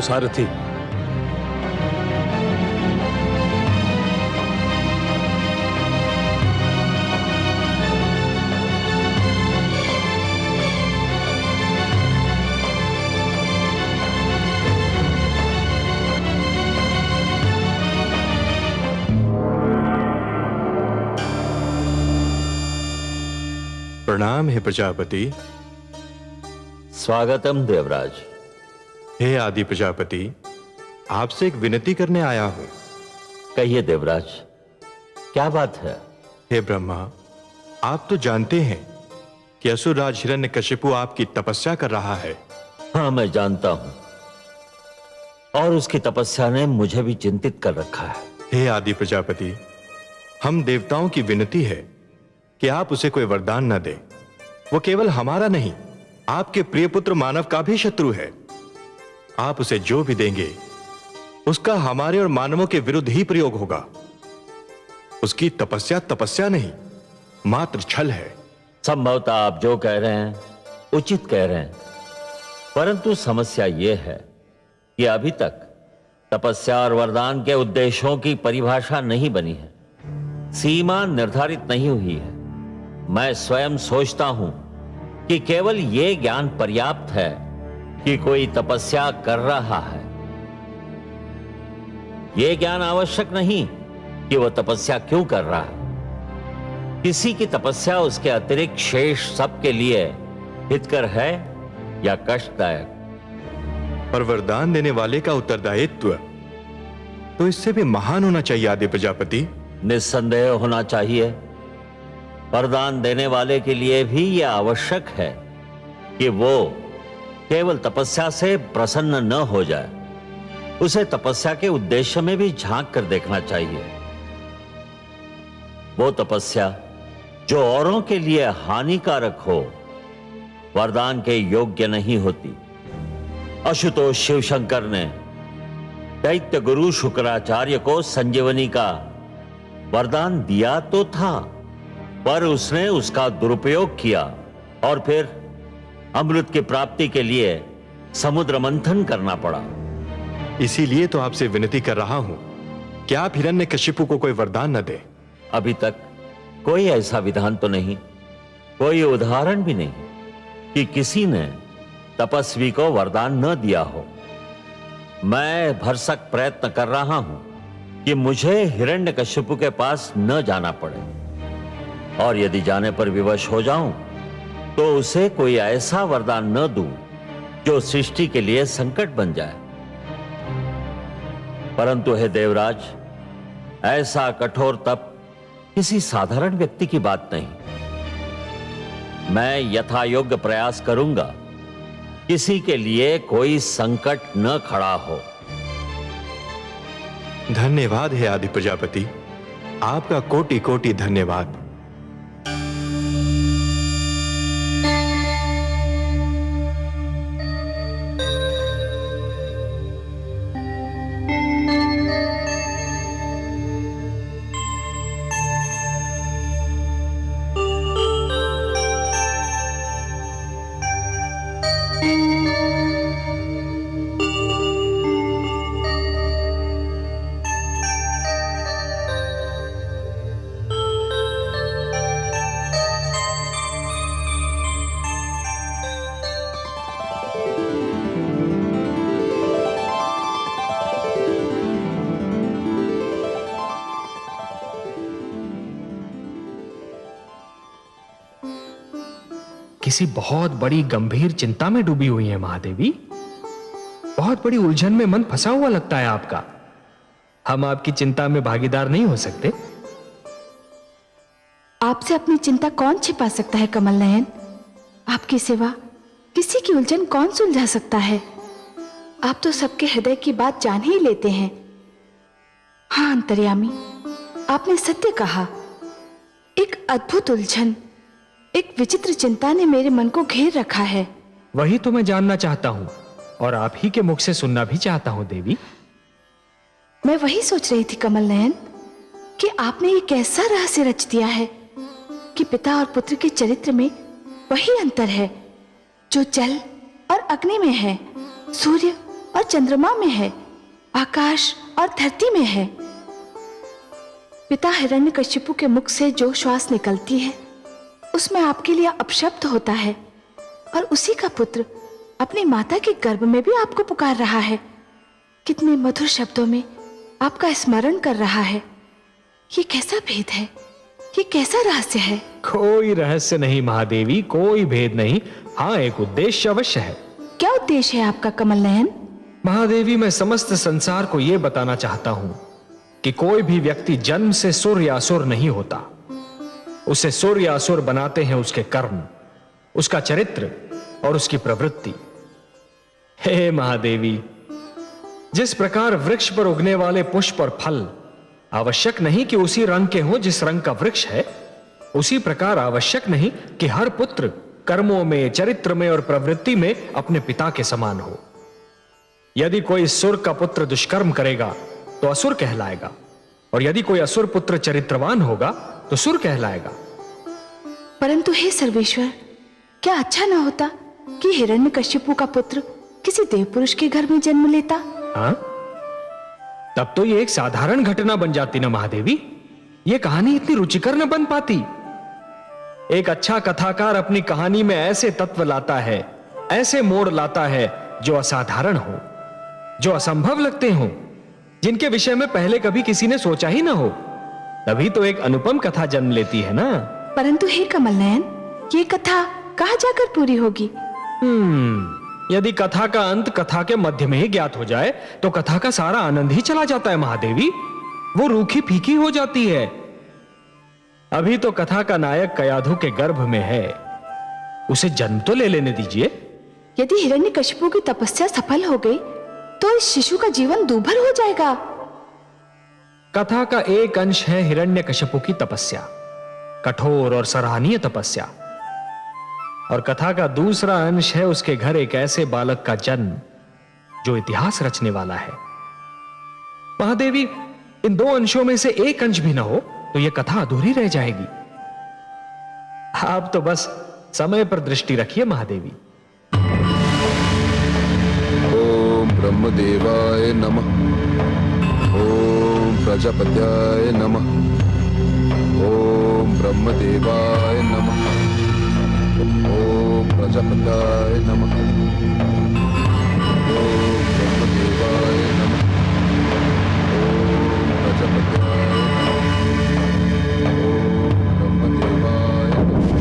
चलो सारथी। प्रणाम हे प्रजापति। स्वागतम देवराज। हे आदि प्रजापति, आपसे एक विनती करने आया हूं। कहिए देवराज, क्या बात है? हे ब्रह्मा, आप तो जानते हैं कि असुरराज हिरण्यकशिपु आपकी तपस्या कर रहा है। हाँ, मैं जानता हूं, और उसकी तपस्या ने मुझे भी चिंतित कर रखा है। हे आदि प्रजापति, हम देवताओं की विनती है कि आप उसे कोई वरदान न दें। वो केवल हमारा नहीं, आपके प्रिय पुत्र मानव का भी शत्रु है। आप उसे जो भी देंगे उसका हमारे और मानवों के विरुद्ध ही प्रयोग होगा। उसकी तपस्या तपस्या नहीं, मात्र छल है। संभवतः आप जो कह रहे हैं उचित कह रहे हैं, परंतु समस्या यह है कि अभी तक तपस्या और वरदान के उद्देश्यों की परिभाषा नहीं बनी है, सीमा निर्धारित नहीं हुई है। मैं स्वयं सोचता हूं कि केवल यह ज्ञान पर्याप्त है कि कोई तपस्या कर रहा है। यह ज्ञान आवश्यक नहीं कि वह तपस्या क्यों कर रहा है। किसी की तपस्या उसके अतिरिक्त शेष सबके लिए हितकर है या कष्टदायक। पर वरदान देने वाले का उत्तरदायित्व तो इससे भी महान होना चाहिए आदि प्रजापति। निस्संदेह होना चाहिए। वरदान देने वाले के लिए भी यह आवश्यक है कि वो केवल तपस्या से प्रसन्न न हो जाए, उसे तपस्या के उद्देश्य में भी झांक कर देखना चाहिए। वो तपस्या जो औरों के लिए हानिकारक हो, वरदान के योग्य नहीं होती। आशुतोष शिवशंकर ने दैत्य गुरु शुक्राचार्य को संजीवनी का वरदान दिया तो था, पर उसने उसका दुरुपयोग किया और फिर अमृत की प्राप्ति के लिए समुद्र मंथन करना पड़ा। इसीलिए तो आपसे विनती कर रहा हूं कि आप हिरण्यकशिपु को कोई वरदान न दें। अभी तक कोई ऐसा विधान तो नहीं, कोई उदाहरण भी नहीं कि किसी ने तपस्वी को वरदान न दिया हो। मैं भरसक प्रयत्न कर रहा हूं कि मुझे हिरण्यकशिपु के पास न जाना पड़े, और यदि जाने पर विवश हो जाऊं तो उसे कोई ऐसा वरदान न दूं जो सृष्टि के लिए संकट बन जाए। परंतु हे देवराज, ऐसा कठोर तप किसी साधारण व्यक्ति की बात नहीं। मैं यथायोग्य प्रयास करूंगा, किसी के लिए कोई संकट न खड़ा हो। धन्यवाद है आदि प्रजापति, आपका कोटि कोटि धन्यवाद। किसी बहुत बड़ी गंभीर चिंता में डूबी हुई है महादेवी। बहुत बड़ी उलझन में मन फंसा हुआ लगता है आपका। हम आपकी चिंता में भागीदार नहीं हो सकते? आपसे अपनी चिंता कौन छिपा सकता है कमल नयन? आपके सिवा किसी की उलझन कौन सुलझा सकता है? आप तो सबके हृदय की बात जान ही लेते हैं। हाँ अंतर्यामी, आपने सत्य कहा। एक अद्भुत उलझन, एक विचित्र चिंता ने मेरे मन को घेर रखा है। वही तो मैं जानना चाहता हूं और आप ही के मुख से सुनना भी चाहता हूं देवी। मैं वही सोच रही थी कमल नयन कि आपने ये कैसा रहस्य रच दिया है कि पिता और पुत्र के चरित्र में वही अंतर है जो जल और अग्नि में है, सूर्य और चंद्रमा में है, आकाश और धरती में है। पिता हिरण्यकशिपु के मुख से जो श्वास निकलती है उसमें आपके लिए अपशब्द होता है, और उसी का पुत्र अपनी माता के गर्भ में भी आपको पुकार रहा है। कितने मधुर शब्दों में आपका स्मरण कर रहा है। ये कैसा भेद है, ये कैसा रहस्य है? कोई रहस्य नहीं महादेवी, कोई भेद नहीं। हाँ, एक उद्देश्य अवश्य है। क्या उद्देश्य है आपका कमल नयन? महादेवी, मैं समस्त संसार को यह बताना चाहता हूं कि कोई भी व्यक्ति जन्म से सुर या असुर नहीं होता। उसे सुर या असुर बनाते हैं उसके कर्म, उसका चरित्र और उसकी प्रवृत्ति। हे महादेवी, जिस प्रकार वृक्ष पर उगने वाले पुष्प और फल आवश्यक नहीं कि उसी रंग के हों जिस रंग का वृक्ष है, उसी प्रकार आवश्यक नहीं कि हर पुत्र कर्मों में, चरित्र में और प्रवृत्ति में अपने पिता के समान हो। यदि कोई सुर का पुत्र दुष्कर्म करेगा तो असुर कहलाएगा, और यदि कोई असुर पुत्र चरित्रवान होगा तो सुर कहलाएगा। परंतु हे सर्वेश्वर, क्या अच्छा ना होता कि हिरण्यकशिपु का पुत्र किसी देव पुरुष के घर में जन्म लेता? हाँ? तब तो ये एक साधारण घटना बन जाती ना महादेवी। ये कहानी इतनी रुचिकर न बन पाती। एक अच्छा कथाकार अपनी कहानी में ऐसे तत्व लाता है, ऐसे मोड़ लाता है जो असाधारण हो, जो असंभव लगते हो, जिनके विषय में पहले कभी किसी ने सोचा ही ना हो। तभी तो एक अनुपम कथा जन्म लेती है ना। परंतु हे कमल नयन, ये कथा कहाँ जाकर पूरी होगी? यदि कथा का अंत कथा के मध्य में ही ज्ञात हो जाए तो कथा का सारा आनंद ही चला जाता है महादेवी। वो रूखी फीकी हो जाती है। अभी तो कथा का नायक कयाधु के गर्भ में है, उसे जन्म तो ले लेने दीजिए। यदि हिरण्यकशिपु की तपस्या सफल हो गई तो इस शिशु का जीवन दूभर हो जाएगा। कथा का एक अंश है हिरण्यकशिपु की तपस्या, कठोर और सराहनीय तपस्या, और कथा का दूसरा अंश है उसके घर एक ऐसे बालक का जन्म जो इतिहास रचने वाला है। महादेवी, इन दो अंशों में से एक अंश भी ना हो तो यह कथा अधूरी रह जाएगी। आप तो बस समय पर दृष्टि रखिए महादेवी। ओम ब्रह्मदेवाय नमः। ओम प्रजापत्याय नमः। ओम ब्रह्मदेवाय नमः। ओम प्रजापत्याय नमः। ओम ब्रह्मदेवाय नमः। ओम प्रजापत्याय नमः। ओम ब्रह्मदेवाय नमः।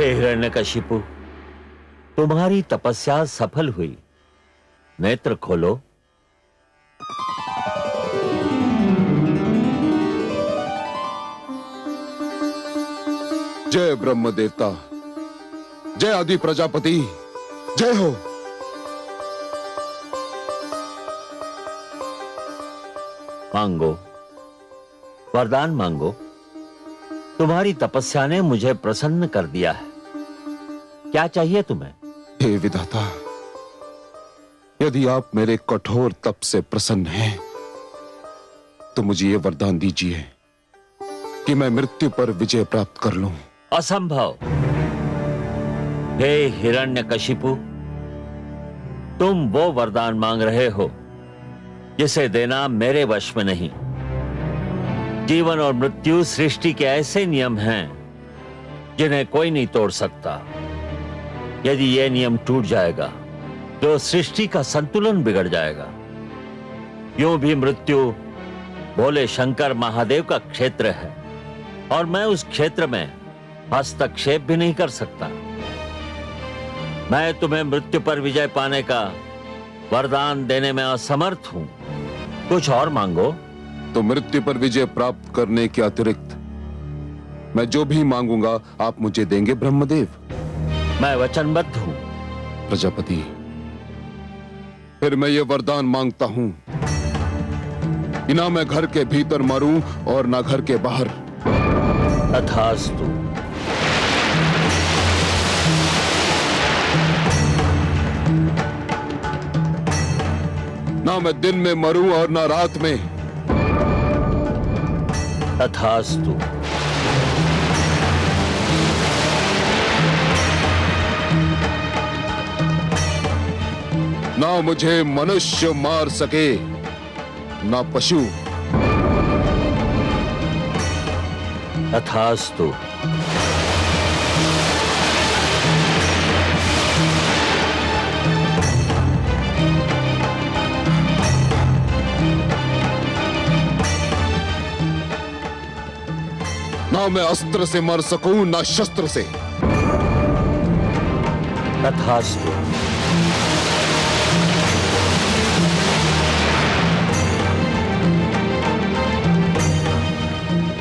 हिरण्यकशिपु, तुम्हारी तपस्या सफल हुई। नेत्र खोलो। जय ब्रह्म देवता, जय आदि प्रजापति, जय हो। मांगो, वरदान मांगो। तुम्हारी तपस्या ने मुझे प्रसन्न कर दिया है। क्या चाहिए तुम्हें? हे विधाता, यदि आप मेरे कठोर तप से प्रसन्न हैं, तो मुझे यह वरदान दीजिए कि मैं मृत्यु पर विजय प्राप्त कर लूं। असंभव। हे हिरण्यकशिपु, तुम वो वरदान मांग रहे हो जिसे देना मेरे वश में नहीं। जीवन और मृत्यु सृष्टि के ऐसे नियम हैं जिन्हें कोई नहीं तोड़ सकता। यदि यह नियम टूट जाएगा तो सृष्टि का संतुलन बिगड़ जाएगा। यूं भी मृत्यु भोले शंकर महादेव का क्षेत्र है और मैं उस क्षेत्र में हस्तक्षेप भी नहीं कर सकता। मैं तुम्हें मृत्यु पर विजय पाने का वरदान देने में असमर्थ हूं। कुछ और मांगो। तो मृत्यु पर विजय प्राप्त करने के अतिरिक्त मैं जो भी मांगूंगा आप मुझे देंगे ब्रह्मदेव? मैं वचनबद्ध हूं। प्रजापति, फिर मैं ये वरदान मांगता हूं कि ना मैं घर के भीतर मरूं और ना घर के बाहर। तथास्तु। ना मैं दिन में मरूं और ना रात में। तथास्तु। ना मुझे मनुष्य मार सके ना पशु। तथास्तु। ना मैं अस्त्र से मर सकूं ना शस्त्र से। तथास्तु।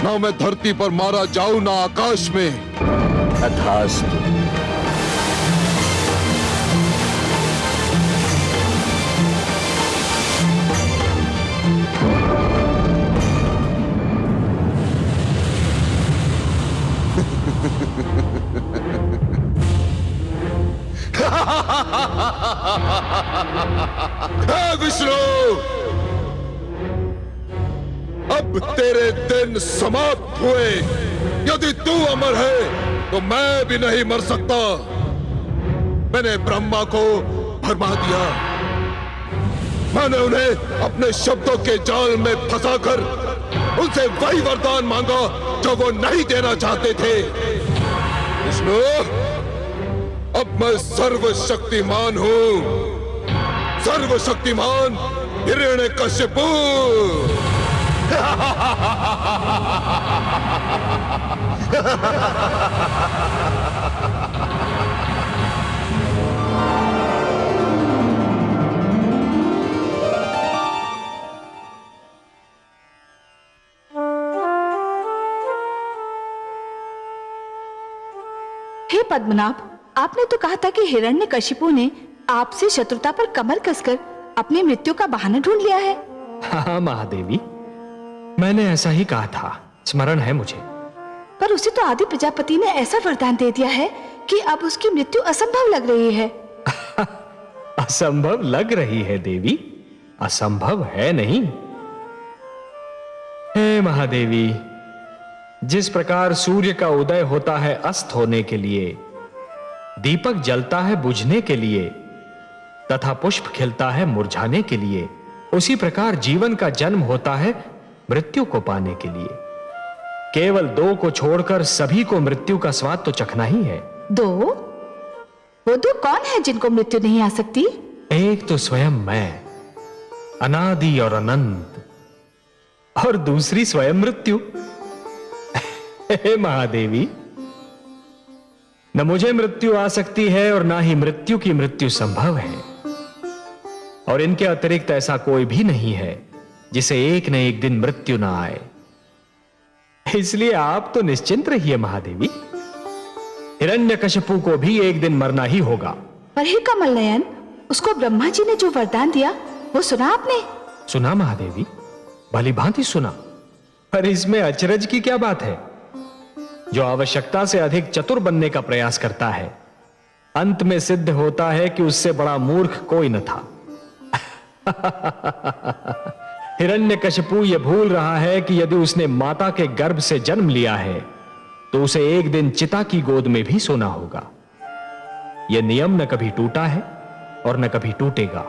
ना मैं धरती पर मारा जाऊं ना आकाश में। तथास्तु। विष्णु, अब तेरे दिन समाप्त हुए। यदि तू अमर है तो मैं भी नहीं मर सकता। मैंने ब्रह्मा को भरमा दिया। मैंने उन्हें अपने शब्दों के जाल में फंसाकर उनसे वही वरदान मांगा जो वो नहीं देना चाहते थे। विष्णु, अब मैं सर्वशक्तिमान हूं। सर्वशक्तिमान हिरण्यकशिपु। हे पद्मनाभ, आपने तो कहा था कि हिरण्यकशिपु ने आपसे शत्रुता पर कमर कसकर अपनी मृत्यु का बहाना ढूंढ लिया है। हाँ महादेवी, मैंने ऐसा ही कहा था, स्मरण है मुझे। पर उसे तो आदि प्रजापति ने ऐसा वरदान दे दिया है कि अब उसकी मृत्यु असंभव लग रही है। असंभव लग रही है देवी, असंभव है नहीं। हे महादेवी, जिस प्रकार सूर्य का उदय होता है अस्त होने के लिए, दीपक जलता है बुझने के लिए तथा पुष्प खिलता है मुरझाने के लिए, उसी प्रकार जीवन का जन्म होता है मृत्यु को पाने के लिए। केवल दो को छोड़कर सभी को मृत्यु का स्वाद तो चखना ही है। दो? वो दो कौन है जिनको मृत्यु नहीं आ सकती? एक तो स्वयं मैं, अनादि और अनंत, और दूसरी स्वयं मृत्यु। हे महादेवी, न मुझे मृत्यु आ सकती है और ना ही मृत्यु की मृत्यु संभव है, और इनके अतिरिक्त ऐसा कोई भी नहीं है जिसे एक न एक दिन मृत्यु ना आए। इसलिए आप तो निश्चिंत रहिए महादेवी, हिरण्यकशिपु को भी एक दिन मरना ही होगा। पर हे कमल नयन, उसको ब्रह्मा जी ने जो वरदान दिया वो सुना आपने? सुना महादेवी, भली भांति सुना। पर इसमें अचरज की क्या बात है? जो आवश्यकता से अधिक चतुर बनने का प्रयास करता है, अंत में सिद्ध होता है कि उससे बड़ा मूर्ख कोई न था। हिरण्यकशिपु यह भूल रहा है कि यदि उसने माता के गर्भ से जन्म लिया है तो उसे एक दिन चिता की गोद में भी सोना होगा। यह नियम न कभी टूटा है और न कभी टूटेगा।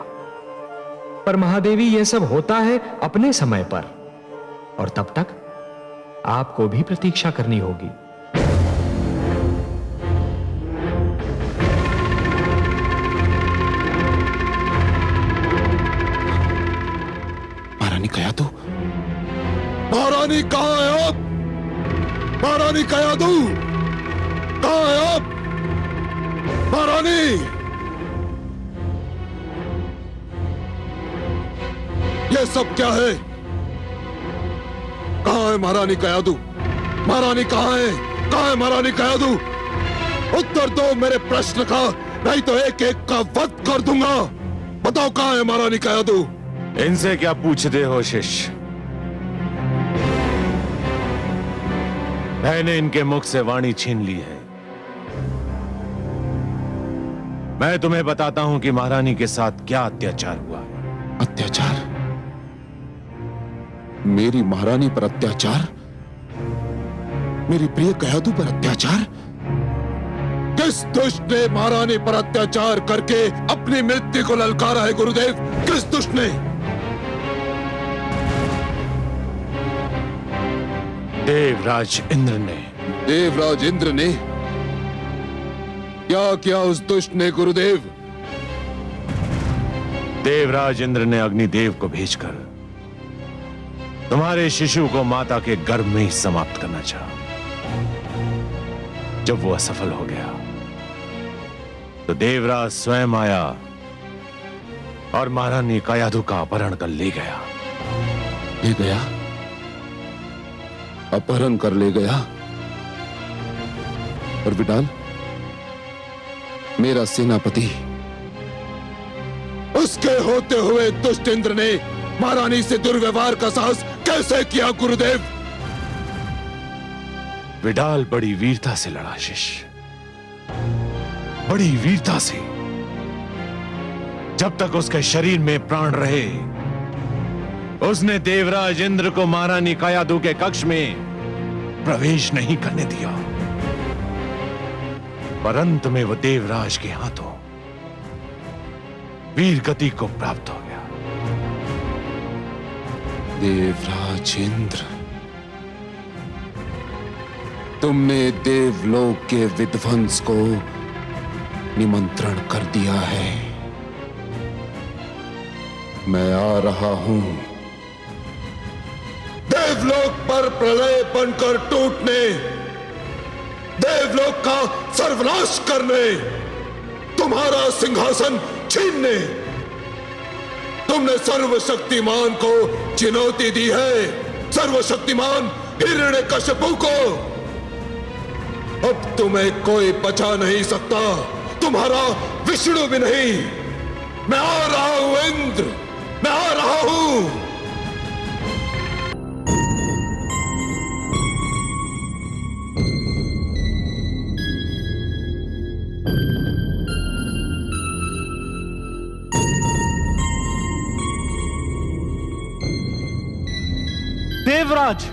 पर महादेवी, यह सब होता है अपने समय पर, और तब तक आपको भी प्रतीक्षा करनी होगी। महारानी कयादू, महारानी कहां है आप? महारानी कयादू कहां है आप? महारानी, ये सब क्या है? कहां है महारानी कयादू? महारानी कहां है? कहां है महारानी कयादू? उत्तर दो मेरे प्रश्न का, नहीं तो एक एक का वध कर दूंगा। बताओ कहां है महारानी कयादू? इनसे क्या पूछते हो शिष्य? मैंने इनके मुख से वाणी छीन ली है। मैं तुम्हें बताता हूं कि महारानी के साथ क्या अत्याचार हुआ है। अत्याचार? मेरी महारानी पर अत्याचार? मेरी प्रिय कयादू पर अत्याचार? किस दुष्ट ने महारानी पर अत्याचार करके अपनी मृत्यु को ललकारा है गुरुदेव? किस दुष्ट ने? देवराज इंद्र ने। देवराज इंद्र ने? क्या किया उस दुष्ट ने गुरुदेव? देवराज इंद्र ने अग्निदेव को भेजकर तुम्हारे शिशु को माता के गर्भ में ही समाप्त करना चाहा। जब वो असफल हो गया तो देवराज स्वयं आया और महारानी कयादू का अपहरण कर ले गया। ले गया? अपहरण कर ले गया? और विडाल, मेरा सेनापति, उसके होते हुए दुष्ट इंद्र ने महारानी से दुर्व्यवहार का साहस कैसे किया गुरुदेव? विडाल बड़ी वीरता से लड़ा शिष्य, बड़ी वीरता से। जब तक उसके शरीर में प्राण रहे उसने देवराज इंद्र को महारानी कयादू के कक्ष में प्रवेश नहीं करने दिया। परंतु में वो देवराज के हाथों वीर गति को प्राप्त हो गया। देवराज इंद्र, तुमने देवलोक के विध्वंस को निमंत्रण कर दिया है। मैं आ रहा हूं देवलोक पर प्रलय बनकर टूटने, देवलोक का सर्वनाश करने, तुम्हारा सिंहासन छीनने। तुमने सर्वशक्तिमान को चुनौती दी है, सर्वशक्तिमान हिरण्यकशिपु को। अब तुम्हें कोई बचा नहीं सकता, तुम्हारा विष्णु भी नहीं। मैं आ रहा हूं इंद्र, मैं आ रहा हूं। देवराज,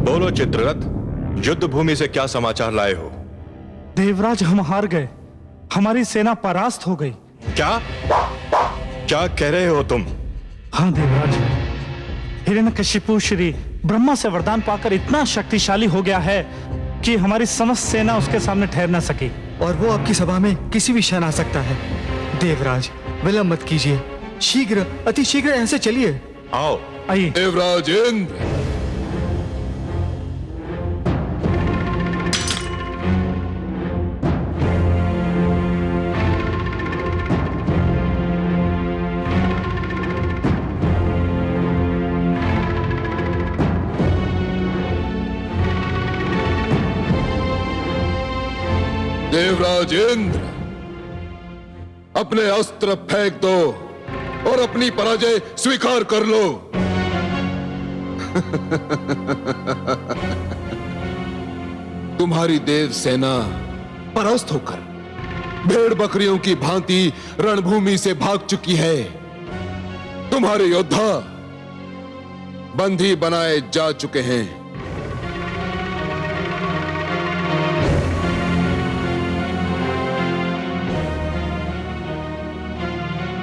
बोलो चित्ररथ, युद्ध भूमि से क्या समाचार लाए हो? देवराज, हम हार गए, हमारी सेना परास्त हो गई। क्या क्या कह रहे हो तुम? हाँ देवराज, हिरण्यकशिपु श्री ब्रह्मा से वरदान पाकर इतना शक्तिशाली हो गया है कि हमारी समस्त सेना उसके सामने ठहर न सकी। और वो आपकी सभा में किसी भी क्षण आ सकता है। देवराज, विलंब मत कीजिए, शीघ्र, अति शीघ्र यहाँ से चलिए। आओ। आइए। देवराज इंद्र, देवराज इंद्र, अपने अस्त्र फेंक दो और अपनी पराजय स्वीकार कर लो। तुम्हारी देव सेना परास्त होकर भेड़ बकरियों की भांति रणभूमि से भाग चुकी है। तुम्हारे योद्धा बंदी बनाए जा चुके हैं।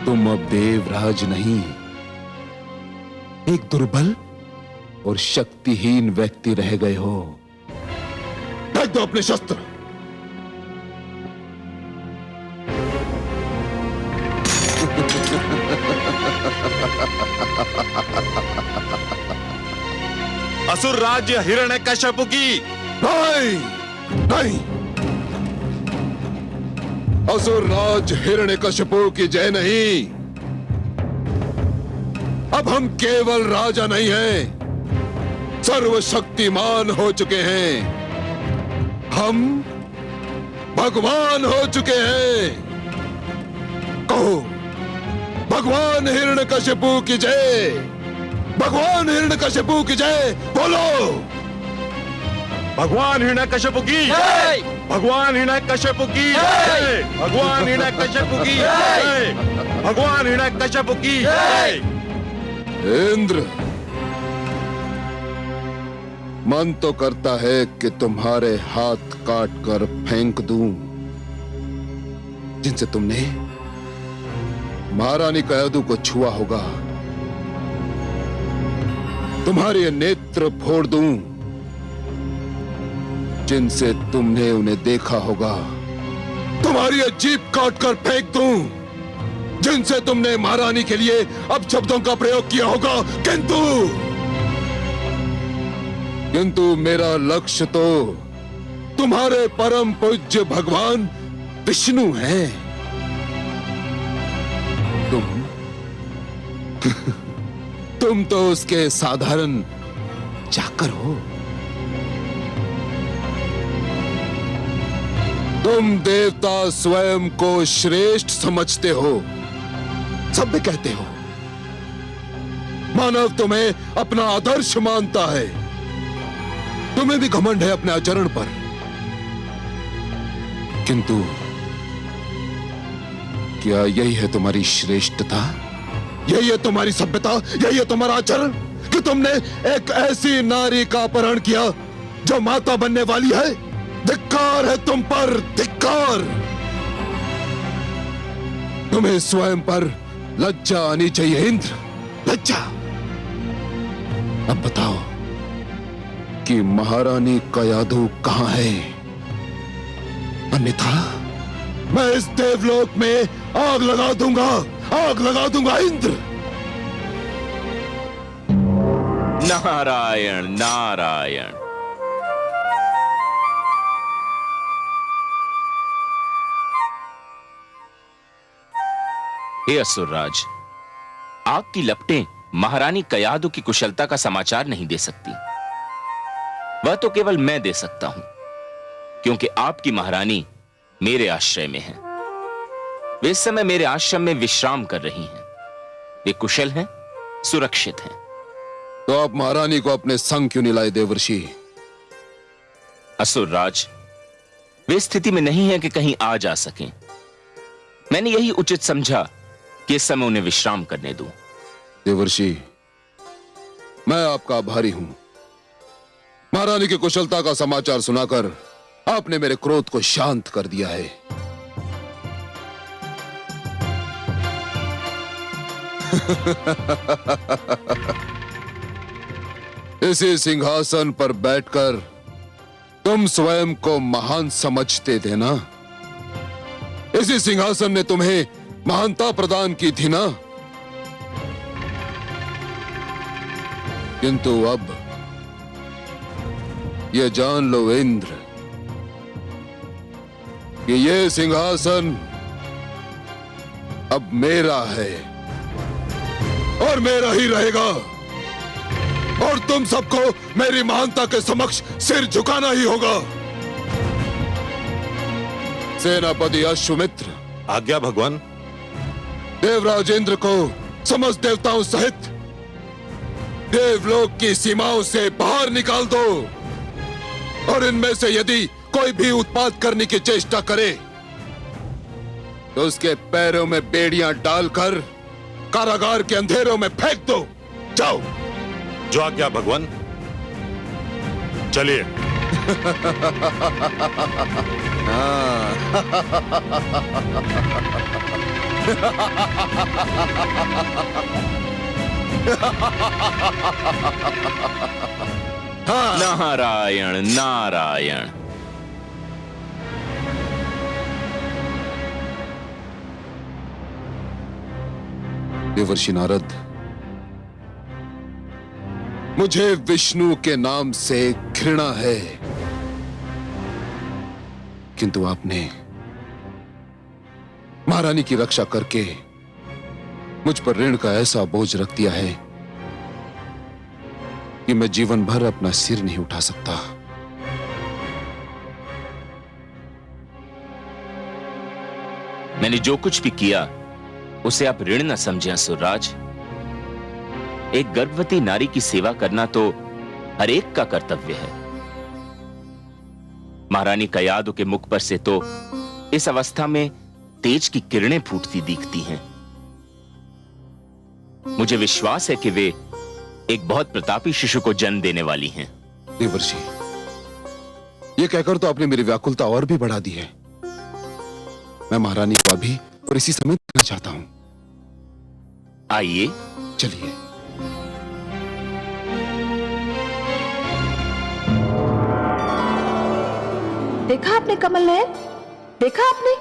तुम अब देवराज नहीं, एक दुर्बल और शक्तिहीन व्यक्ति रह गए हो। फेंक दो अपने शस्त्र। असुर राज्य हिरण्यकश्यप की नहीं, नहीं, असुर राज हिरण्यकश्यपु की जय नहीं। अब हम केवल राजा नहीं हैं, सर्वशक्तिमान हो चुके हैं। हम भगवान हो चुके हैं। कहो, भगवान हिरण्यकश्यपु की जय, भगवान हिरण्यकश्यपु की जय। बोलो, भगवान हिरण्यकश्यप की जय, भगवान हिरण्यकश्यप की जय, भगवान हिरण्यकश्यप की जय, भगवान हिरण्यकश्यप की जय। इंद्र, मन तो करता है कि तुम्हारे हाथ काट कर फेंक दूं, जिनसे तुमने महारानी कयादू को छुआ होगा। तुम्हारे नेत्र फोड़ दूं, जिनसे तुमने उन्हें देखा होगा। तुम्हारी जीभ काट कर फेंक दूं, जिनसे तुमने महारानी के लिए अब शब्दों का प्रयोग किया होगा। किंतु मेरा लक्ष्य तो तुम्हारे परम पूज्य भगवान विष्णु हैं। तुम तो उसके साधारण चाकर हो। तुम देवता स्वयं को श्रेष्ठ समझते हो, सब भी कहते हो। मानव तुम्हें अपना आदर्श मानता है। तुम्हें भी घमंड है अपने आचरण पर। किंतु क्या यही है तुम्हारी श्रेष्ठता? यही है तुम्हारी सभ्यता? यही है तुम्हारा आचरण कि तुमने एक ऐसी नारी का अपहरण किया जो माता बनने वाली है? धिक्कार है तुम पर, धिक्कार। तुम्हें स्वयं पर लज्जा आनी चाहिए इंद्र, लज्जा। अब बताओ कि महारानी कयादू कहां है? अन्यथा मैं इस देवलोक में आग लगा दूंगा, आग लगा दूंगा इंद्र। नारायण नारायण। हे असुरराज, आग की लपटें महारानी कयादू की कुशलता का समाचार नहीं दे सकती। वह तो केवल मैं दे सकता हूं, क्योंकि आपकी महारानी मेरे आश्रय में है। वे इस समय मेरे आश्रम में विश्राम कर रही हैं। वे कुशल हैं, सुरक्षित हैं। तो आप महारानी को अपने संग क्यों नहीं लाए देवर्षि? असुरराज, वे स्थिति में नहीं है कि कहीं आ जा सकें। मैंने यही उचित समझा कि इस समय उन्हें विश्राम करने दूं। देवर्षि, मैं आपका आभारी हूं। महारानी की कुशलता का समाचार सुनाकर आपने मेरे क्रोध को शांत कर दिया है। इसी सिंहासन पर बैठकर तुम स्वयं को महान समझते थे ना? इसी सिंहासन ने तुम्हें महानता प्रदान की थी ना? किंतु अब ये जान लो इंद्र कि ये सिंहासन अब मेरा है और मेरा ही रहेगा, और तुम सबको मेरी महानता के समक्ष सिर झुकाना ही होगा। सेनापति अश्वमित्र, आज्ञा भगवान। देवराज इंद्र को समस्त देवताओं सहित देवलोक की सीमाओं से बाहर निकाल दो, और इनमें से यदि कोई भी उत्पात करने की चेष्टा करे तो उसके पैरों में बेड़ियां डालकर कारागार के अंधेरों में फेंक दो। जाओ। जो आज्ञा भगवान। चलिए। नारायण नारायण। देवर्षि नारद, मुझे विष्णु के नाम से घृणा है, किंतु आपने महारानी की रक्षा करके मुझ पर ऋण का ऐसा बोझ रख दिया है कि मैं जीवन भर अपना सिर नहीं उठा सकता। मैंने जो कुछ भी किया उसे आप ऋण न समझें असुरराज। एक गर्भवती नारी की सेवा करना तो हर एक का कर्तव्य है। महारानी कयादू के मुख पर से तो इस अवस्था में तेज की किरणें फूटती दिखती हैं। मुझे विश्वास है कि वे एक बहुत प्रतापी शिशु को जन्म देने वाली हैं। देवर्षि, ये कहकर तो आपने मेरी व्याकुलता और भी बढ़ा दी है। मैं महारानी को अभी और इसी समय देखना चाहता हूं। आइए। चलिए। देखा आपने कमल नयन, देखा आपने?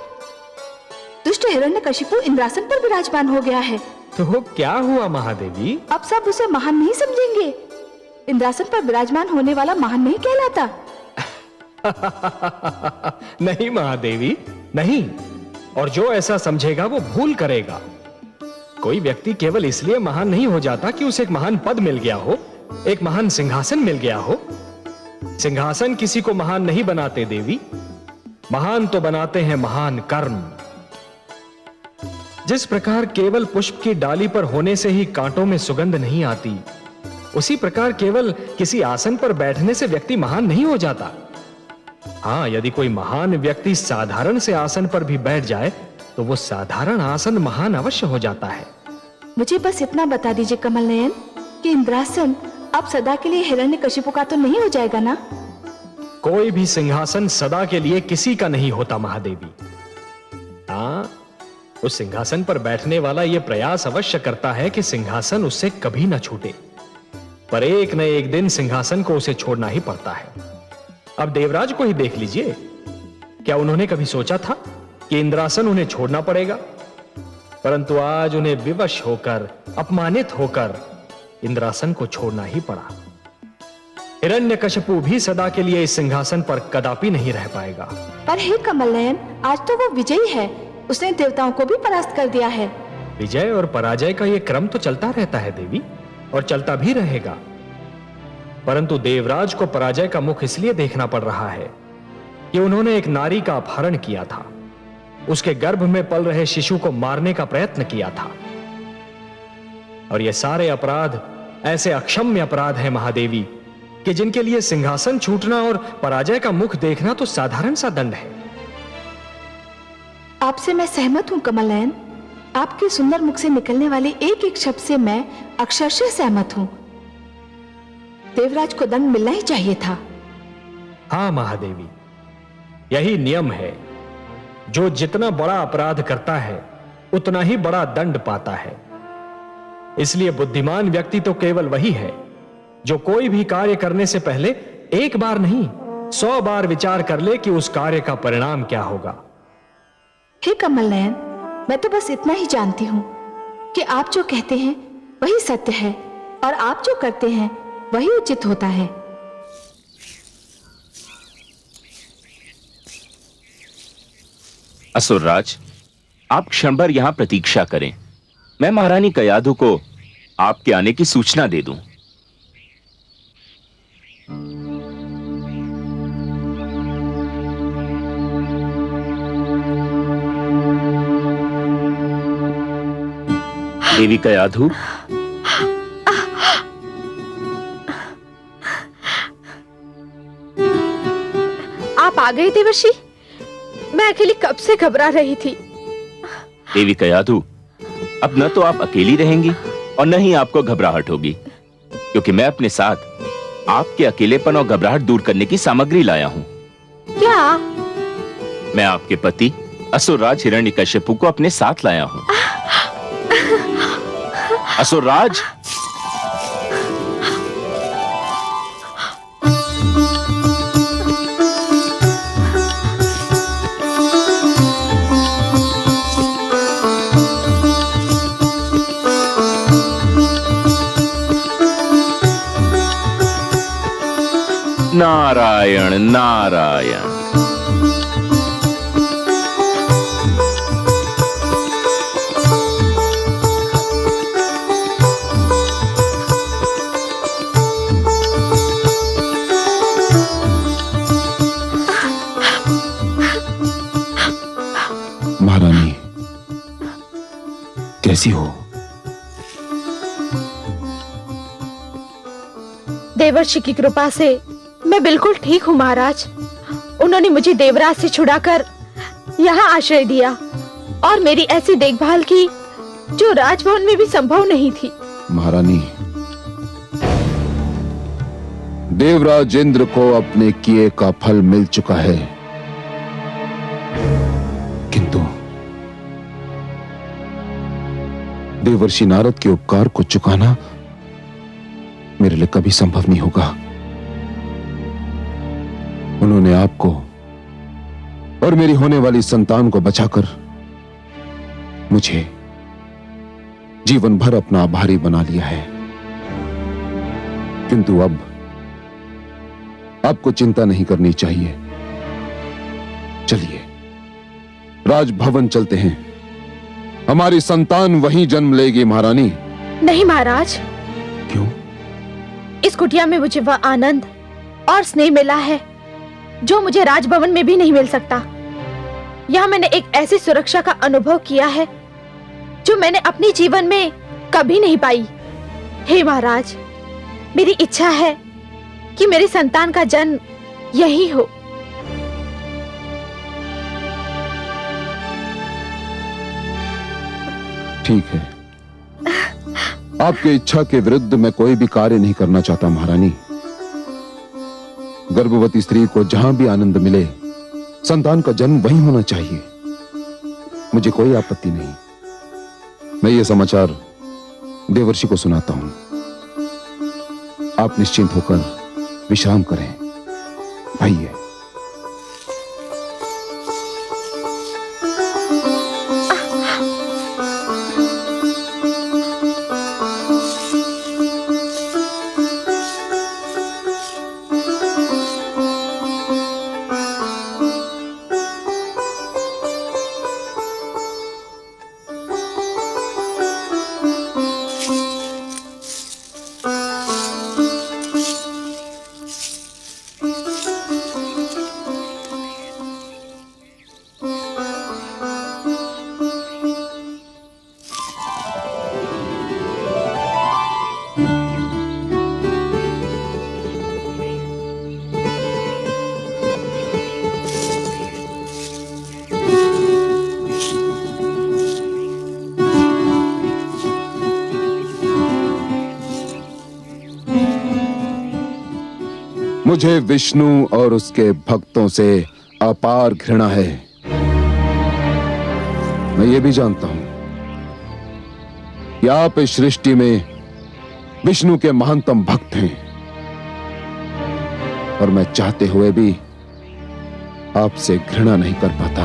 दुष्ट हिरण्यकशिपु इंद्रासन पर विराजमान हो गया है। तो क्या हुआ महादेवी? अब सब उसे महान नहीं समझेंगे। इंद्रासन पर विराजमान होने वाला महान नहीं कहलाता। नहीं महादेवी, नहीं। और जो ऐसा समझेगा वो भूल करेगा। कोई व्यक्ति केवल इसलिए महान नहीं हो जाता कि उसे एक महान पद मिल गया हो, एक महान सिंहासन मिल गया हो। सिंहासन किसी को महान नहीं बनाते देवी, महान तो बनाते हैं महान कर्म। जिस प्रकार केवल पुष्प की डाली पर होने से ही कांटों में सुगंध नहीं आती, उसी प्रकार केवल किसी आसन पर बैठने से व्यक्ति महान नहीं हो जाता। हां, यदि कोई महान व्यक्ति साधारण से आसन पर भी बैठ जाए तो वो साधारण आसन महान अवश्य हो जाता है। मुझे बस इतना बता दीजिए कमल नयन कि इंद्रासन अब सदा के लिए हिरण्यकशिपु का तो नहीं हो जाएगा ना? कोई भी सिंहासन सदा के लिए किसी का नहीं होता महादेवी। हाँ, उस सिंहासन पर बैठने वाला यह प्रयास अवश्य करता है कि सिंहासन उससे कभी न छूटे, पर एक न एक दिन सिंहासन को उसे छोड़ना ही पड़ता है। अब देवराज को ही देख लीजिए, क्या उन्होंने कभी सोचा था कि इंद्रासन उन्हें छोड़ना पड़ेगा? परंतु आज उन्हें विवश होकर, अपमानित होकर इंद्रासन को छोड़ना ही पड़ा। हिरण्यकशिपु भी सदा के लिए इस सिंहासन पर कदापि नहीं रह पाएगा। पर हे कमल नयन, आज तो वो विजयी है, उसने देवताओं को भी परास्त कर दिया है। विजय और पराजय का यह क्रम तो चलता रहता है देवी, और चलता भी रहेगा। परंतु देवराज को पराजय का मुख इसलिए देखना पड़ रहा है कि उन्होंने एक नारी का अपहरण किया था, उसके गर्भ में पल रहे शिशु को मारने का प्रयत्न किया था। और ये सारे अपराध ऐसे अक्षम्य अपराध हैं महादेवी कि जिनके लिए सिंहासन छूटना और पराजय का मुख देखना तो साधारण सा दंड है। आपसे मैं सहमत हूं कमल नयन, आपके सुंदर मुख से निकलने वाले एक एक शब्द से मैं अक्षरशः सहमत हूं। देवराज को दंड मिलना ही चाहिए था। हाँ महादेवी, यही नियम है। जो जितना बड़ा अपराध करता है उतना ही बड़ा दंड पाता है। इसलिए बुद्धिमान व्यक्ति तो केवल वही है जो कोई भी कार्य करने से पहले एक बार नहीं 100 बार विचार कर ले कि उस कार्य का परिणाम क्या होगा। हे कमल नयन, मैं तो बस इतना ही जानती हूं कि आप जो कहते हैं वही सत्य है और आप जो करते हैं वही उचित होता है। असुरराज, आप क्षण भर यहां प्रतीक्षा करें, मैं महारानी कयाधु को आपके आने की सूचना दे दूं। देवी कयाधु, आप आ गए देवर्षि। मैं अकेली कब से घबरा रही थी। देवी कयाधु, अब न तो आप अकेली रहेंगी और न ही आपको घबराहट होगी, क्योंकि मैं अपने साथ आपके अकेलेपन और घबराहट दूर करने की सामग्री लाया हूं। क्या? मैं आपके पति असुरराज हिरण्यकश्यपु को अपने साथ लाया हूं। असुरराज, नारायण नारायण। महारानी, कैसी हो? देवर्षि की कृपा से मैं बिल्कुल ठीक हूँ महाराज। उन्होंने मुझे देवराज से छुड़ाकर यहाँ आश्रय दिया और मेरी ऐसी देखभाल की जो राजभवन में भी संभव नहीं थी। महारानी, देवराज इंद्र को अपने किए का फल मिल चुका है, किंतु देवर्षि नारद के उपकार को चुकाना मेरे लिए कभी संभव नहीं होगा। उन्होंने आपको और मेरी होने वाली संतान को बचाकर मुझे जीवन भर अपना आभारी बना लिया है, किंतु अब आपको चिंता नहीं करनी चाहिए। चलिए राजभवन चलते हैं, हमारी संतान वहीं जन्म लेगी। महारानी। नहीं महाराज। क्यों? इस कुटिया में मुझे वह आनंद और स्नेह मिला है जो मुझे राजभवन में भी नहीं मिल सकता। यहाँ मैंने एक ऐसी सुरक्षा का अनुभव किया है जो मैंने अपने जीवन में कभी नहीं पाई। हे महाराज, मेरी इच्छा है कि मेरी संतान का जन्म यही हो। ठीक है, आपकी इच्छा के विरुद्ध मैं कोई भी कार्य नहीं करना चाहता महारानी। गर्भवती स्त्री को जहां भी आनंद मिले, संतान का जन्म वहीं होना चाहिए, मुझे कोई आपत्ति नहीं। मैं ये समाचार देवर्षि को सुनाता हूं। आप निश्चिंत होकर विश्राम करें। आइए। मुझे विष्णु और उसके भक्तों से अपार घृणा है। मैं ये भी जानता हूं कि आप इस सृष्टि में विष्णु के महानतम भक्त हैं, और मैं चाहते हुए भी आपसे घृणा नहीं कर पाता।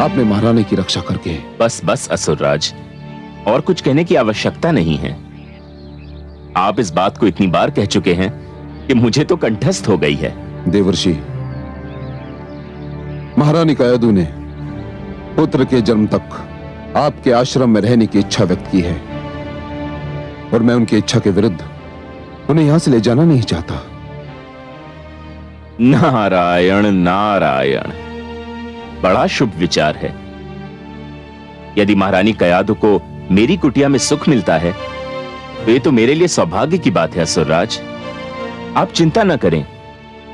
आपने महारानी की रक्षा करके। बस बस असुरराज, और कुछ कहने की आवश्यकता नहीं है। आप इस बात को इतनी बार कह चुके हैं कि मुझे तो कंठस्थ हो गई है। देवर्षि, महारानी कयाधु ने पुत्र के जन्म तक आपके आश्रम में रहने की इच्छा व्यक्त की है, और मैं उनकी इच्छा के विरुद्ध उन्हें यहां से ले जाना नहीं चाहता। नारायण नारायण, बड़ा शुभ विचार है। यदि महारानी कयादु को मेरी कुटिया में सुख मिलता है तो ये तो मेरे लिए सौभाग्य की बात है असुरराज। आप चिंता न करें,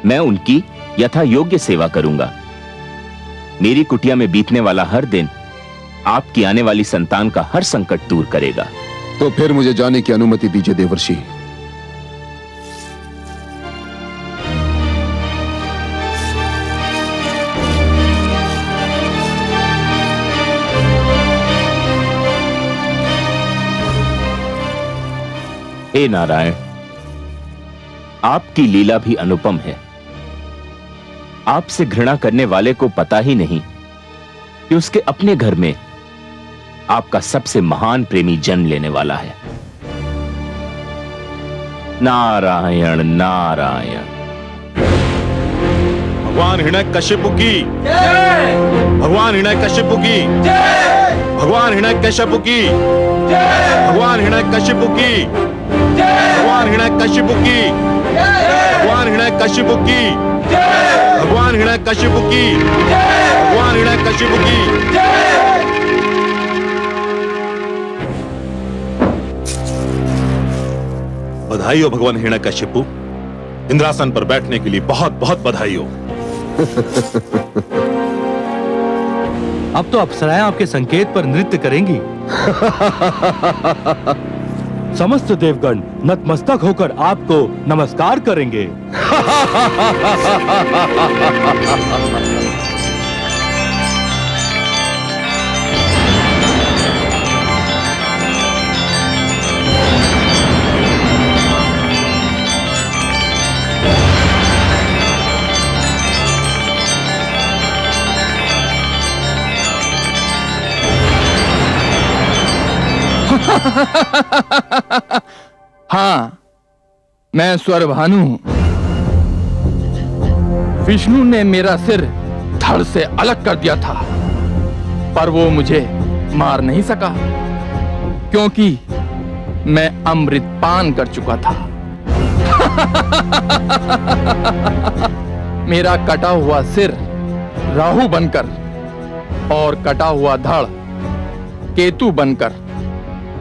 मैं उनकी यथा योग्य सेवा करूंगा। मेरी कुटिया में बीतने वाला हर दिन आपकी आने वाली संतान का हर संकट दूर करेगा। तो फिर मुझे जाने की अनुमति दीजिए देवर्षि। हे नारायण, आपकी लीला भी अनुपम है। आपसे घृणा करने वाले को पता ही नहीं कि उसके अपने घर में आपका सबसे महान प्रेमी जन्म लेने वाला है। नारायण नारायण। भगवान हिरण्यकशिपु की भगवान हिरण्यकशिपु की भगवान हिरण्यकशिपु की भगवान हिरण्यकशिपु की भगवान हिरण्यकशिपु की भगवान हिरण्यकशिपु की भगवान हिरण्यकशिपु की भगवान हिरण्यकशिपु की। बधाई हो भगवान हिरण्यकशिपु, इंद्रासन पर बैठने के लिए बहुत बहुत बधाई हो। अब तो अप्सराएं आपके संकेत पर नृत्य करेंगी। समस्त देवगण नतमस्तक होकर आपको नमस्कार करेंगे। हाँ, मैं स्वरभानु हूं। विष्णु ने मेरा सिर धड़ से अलग कर दिया था, पर वो मुझे मार नहीं सका क्योंकि मैं अमृत पान कर चुका था। मेरा कटा हुआ सिर राहु बनकर और कटा हुआ धड़ केतु बनकर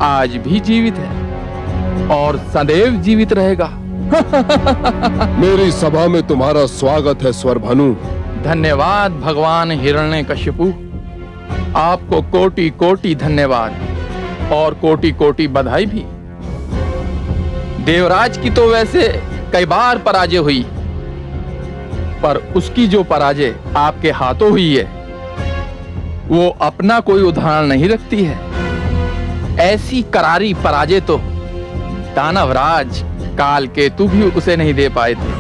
आज भी जीवित है और सदैव जीवित रहेगा। मेरी सभा में तुम्हारा स्वागत है स्वरभानु। धन्यवाद भगवान हिरण्यकशिपु, आपको कोटि कोटि धन्यवाद और कोटि कोटि बधाई भी। देवराज की तो वैसे कई बार पराजय हुई, पर उसकी जो पराजय आपके हाथों हुई है वो अपना कोई उदाहरण नहीं रखती है। ऐसी करारी पराजय तो दानवराज कालकेतु भी उसे नहीं दे पाए थे।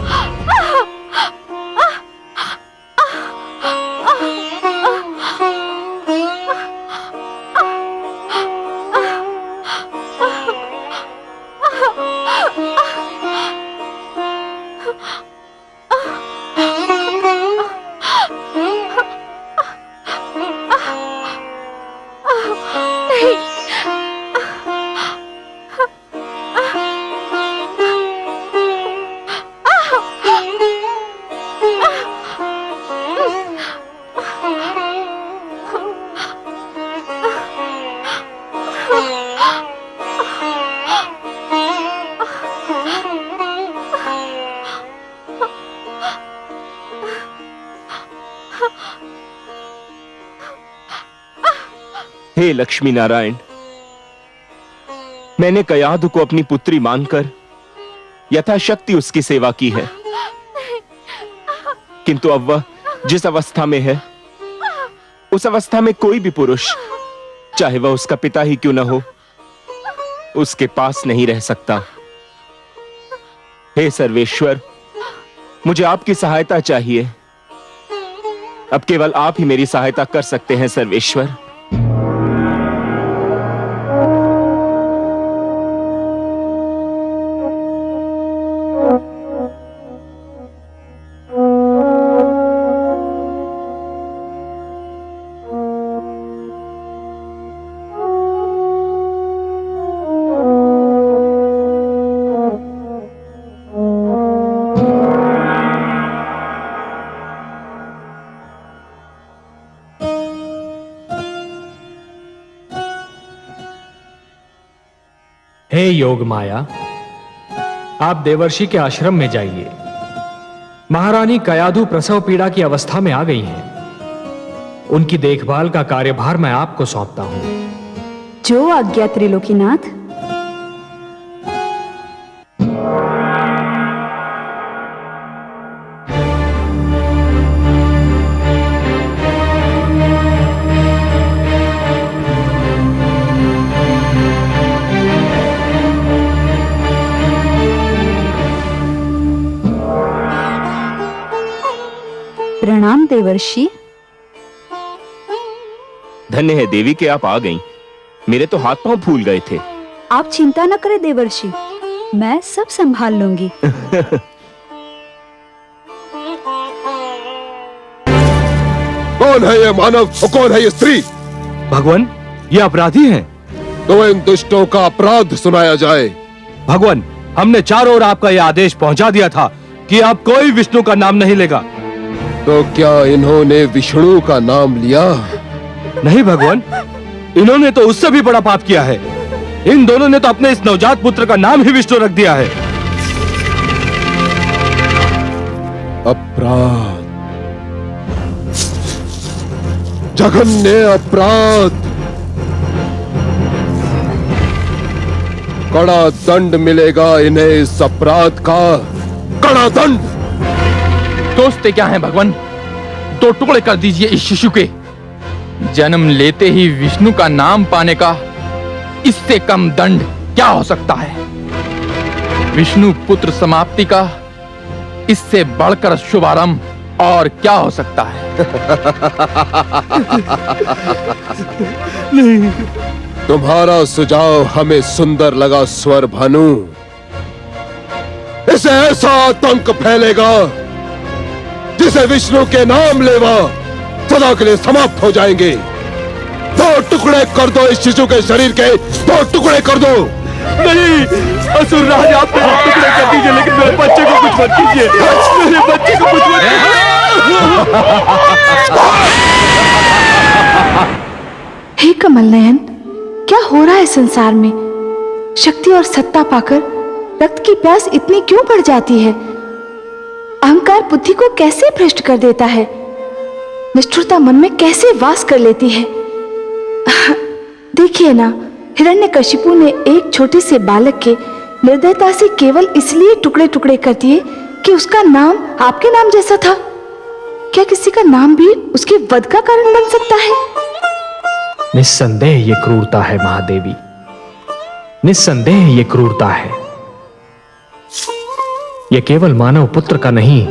हे लक्ष्मी नारायण, मैंने कयादु को अपनी पुत्री मानकर यथाशक्ति उसकी सेवा की है, किंतु अब वह जिस अवस्था में है उस अवस्था में कोई भी पुरुष, चाहे वह उसका पिता ही क्यों न हो, उसके पास नहीं रह सकता। हे सर्वेश्वर, मुझे आपकी सहायता चाहिए। अब केवल आप ही मेरी सहायता कर सकते हैं सर्वेश्वर। हे योग माया, आप देवर्षि के आश्रम में जाइए। महारानी कयाधु प्रसव पीड़ा की अवस्था में आ गई हैं। उनकी देखभाल का कार्यभार मैं आपको सौंपता हूं। जो आज्ञा त्रिलोकीनाथ। प्रणाम देवर्षि। धन्य है देवी कि आप आ गईं। मेरे तो हाथ पांव फूल गए थे। आप चिंता न करें देवर्षि, मैं सब संभाल लूंगी। कौन है ये मानव और कौन है ये स्त्री? भगवान, ये अपराधी हैं। तो इन दुष्टों का अपराध सुनाया जाए। भगवान, हमने चारों ओर आपका यह आदेश पहुंचा दिया था कि आप कोई विष्णु का नाम नहीं लेगा। तो क्या इन्होंने विष्णु का नाम लिया? नहीं भगवान, इन्होंने तो उससे भी बड़ा पाप किया है। इन दोनों ने तो अपने इस नवजात पुत्र का नाम ही विष्णु रख दिया है। अपराध, जघन्य अपराध। कड़ा दंड मिलेगा इन्हें इस अपराध का, कड़ा दंड। दोस्ते क्या हैं भगवान? दो टुकड़े कर दीजिए इस शिशु के। जन्म लेते ही विष्णु का नाम पाने का इससे कम दंड क्या हो सकता है? विष्णु पुत्र समाप्ति का इससे बढ़कर शुभारंभ और क्या हो सकता है? नहीं। तुम्हारा सुझाव हमें सुंदर लगा स्वर भानु। इसे ऐसा आतंक फैलेगा जिसे विष्णु के नाम लेवा सदा के लिए समाप्त हो जाएंगे। दो टुकड़े कर दो इस शिशु के शरीर के, दो टुकड़े कर दो। नहीं, असुर राज, आप मेरे टुकड़े कर दीजिए, लेकिन मेरे बच्चे को कुछ मत कीजिए। मेरे बच्चे को कुछ मत कीजिए। हे कमल नयन, क्या हो रहा है संसार में? शक्ति और सत्ता पाकर रक्त की प्यास इतनी क्यों बढ़ जाती है? अहंकार बुद्धि को कैसे भ्रष्ट कर देता है? निष्ठुरता मन में कैसे वास कर लेती है? देखिए ना, हिरण्यकशिपु ने एक छोटे से बालक के निर्दयता से केवल इसलिए टुकड़े टुकड़े कर दिए कि उसका नाम आपके नाम जैसा था। क्या किसी का नाम भी उसके वध का कारण बन सकता है? निस्संदेह ये क्रूरता है महादेवी, निस्संदेह ये क्रूरता है। ये केवल मानव पुत्र का नहीं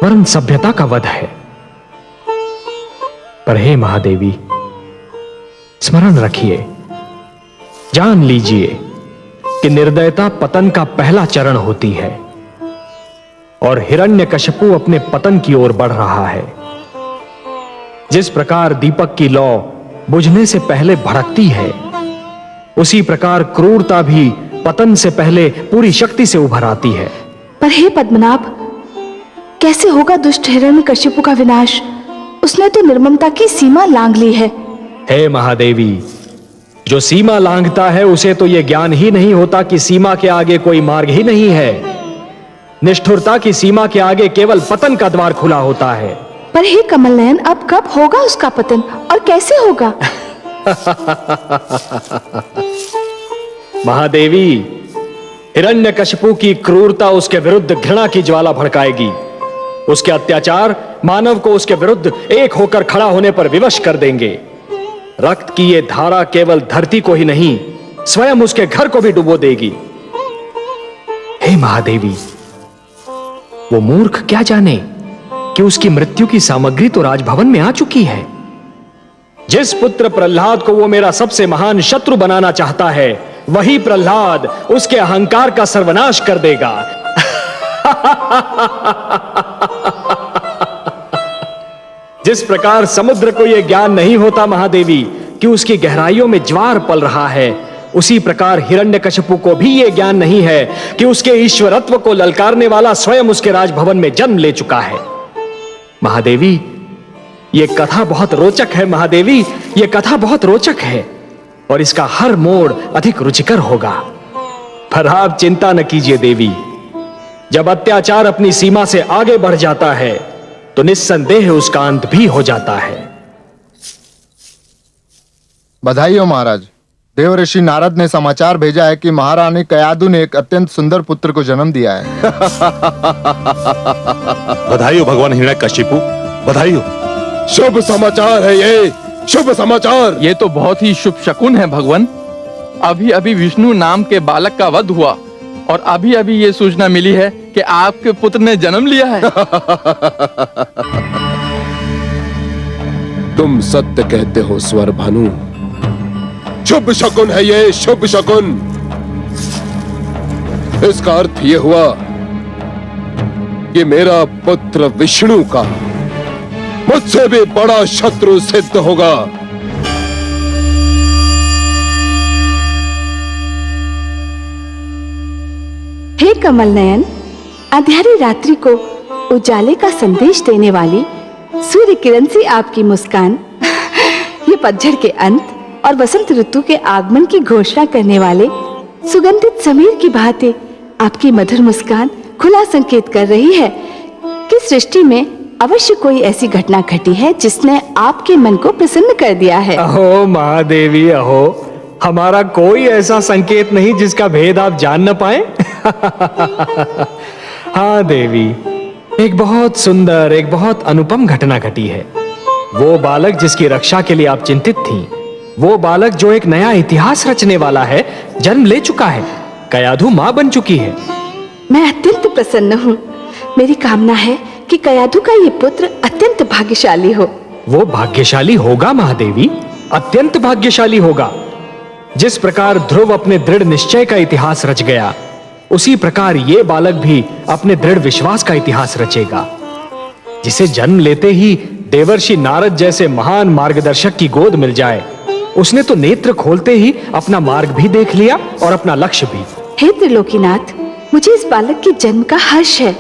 वरन सभ्यता का वध है। पर हे महादेवी, स्मरण रखिए, जान लीजिए कि निर्दयता पतन का पहला चरण होती है और हिरण्यकशिपु अपने पतन की ओर बढ़ रहा है। जिस प्रकार दीपक की लौ बुझने से पहले भड़कती है, उसी प्रकार क्रूरता भी पतन से पहले पूरी शक्ति से उभर आती है। पर हे पद्मनाभ, कैसे होगा दुष्ट हिरण्यकशिपु का विनाश? उसने तो निर्ममता की सीमा लांघ ली है। हे महादेवी, जो सीमा लांघता है उसे तो यह ज्ञान ही नहीं होता कि सीमा के आगे कोई मार्ग ही नहीं है। निष्ठुरता की सीमा के आगे केवल पतन का द्वार खुला होता है। पर हे कमल नयन, अब कब होगा उसका पतन और कैसे होगा? महादेवी, हिरण्यकशिपु की क्रूरता उसके विरुद्ध घृणा की ज्वाला भड़काएगी। उसके अत्याचार मानव को उसके विरुद्ध एक होकर खड़ा होने पर विवश कर देंगे। रक्त की ये धारा केवल धरती को ही नहीं, स्वयं उसके घर को भी डुबो देगी। हे महादेवी, वो मूर्ख क्या जाने कि उसकी मृत्यु की सामग्री तो राजभवन में आ चुकी है। जिस पुत्र प्रहलाद को वो मेरा सबसे महान शत्रु बनाना चाहता है, वही प्रहलाद उसके अहंकार का सर्वनाश कर देगा। जिस प्रकार समुद्र को यह ज्ञान नहीं होता महादेवी कि उसकी गहराइयों में ज्वार पल रहा है, उसी प्रकार हिरण्यकशिपु को भी यह ज्ञान नहीं है कि उसके ईश्वरत्व को ललकारने वाला स्वयं उसके राजभवन में जन्म ले चुका है। महादेवी, यह कथा बहुत रोचक है। महादेवी, यह कथा बहुत रोचक है और इसका हर मोड़ अधिक रुचिकर होगा। पर आप चिंता न कीजिए देवी, जब अत्याचार अपनी सीमा से आगे बढ़ जाता है तो निस्संदेह उसका अंत भी हो जाता है। बधाई हो महाराज। देवऋषि नारद ने समाचार भेजा है कि महारानी कयादु ने एक अत्यंत सुंदर पुत्र को जन्म दिया है। बधाई हो भगवान हिरण्यकशिपु, बधाई हो। शुभ समाचार है ये, शुभ समाचार। ये तो बहुत ही शुभ शकुन है भगवान। अभी अभी विष्णु नाम के बालक का वध हुआ और अभी अभी ये सूचना मिली है कि आपके पुत्र ने जन्म लिया है। तुम सत्य कहते हो स्वर भानु। शुभ शकुन है ये, शुभ शकुन। इसका अर्थ ये हुआ कि मेरा पुत्र विष्णु का मुझसे भी बड़ा शत्रु सिद्ध होगा। हे कमल नयन, अंधेरी रात्रि को उजाले का संदेश देने वाली सूर्य किरण सी आपकी मुस्कान, ये पतझड़ के अंत और वसंत ऋतु के आगमन की घोषणा करने वाले सुगंधित समीर की भांति आपकी मधुर मुस्कान खुला संकेत कर रही है कि सृष्टि में अवश्य कोई ऐसी घटना घटी है जिसने आपके मन को प्रसन्न कर दिया है। अहो महादेवी, अहो, हमारा कोई ऐसा संकेत नहीं जिसका भेद आप जान न पाए। हाँ देवी, एक बहुत सुंदर, एक बहुत अनुपम घटना घटी है। वो बालक जिसकी रक्षा के लिए आप चिंतित थीं, वो बालक जो एक नया इतिहास रचने वाला है, जन्म ले चुका है। कयाधु मां बन चुकी है। मैं अत्यंत प्रसन्न हूँ। मेरी कामना है कि कयाधु का ये पुत्र अत्यंत भाग्यशाली हो। वो भाग्यशाली होगा महादेवी, अत्यंत भाग्यशाली होगा। जिस प्रकार ध्रुव अपने दृढ़ निश्चय का इतिहास रच गया, उसी प्रकार ये बालक भी अपने दृढ़ विश्वास का इतिहास रचेगा। जिसे जन्म लेते ही देवर्षि नारद जैसे महान मार्गदर्शक की गोद मिल जाए, उसने तो नेत्र खोलते ही अपना मार्ग भी देख लिया और अपना लक्ष्य भी। हे त्रिलोकीनाथ, मुझे इस बालक के जन्म का हर्ष है,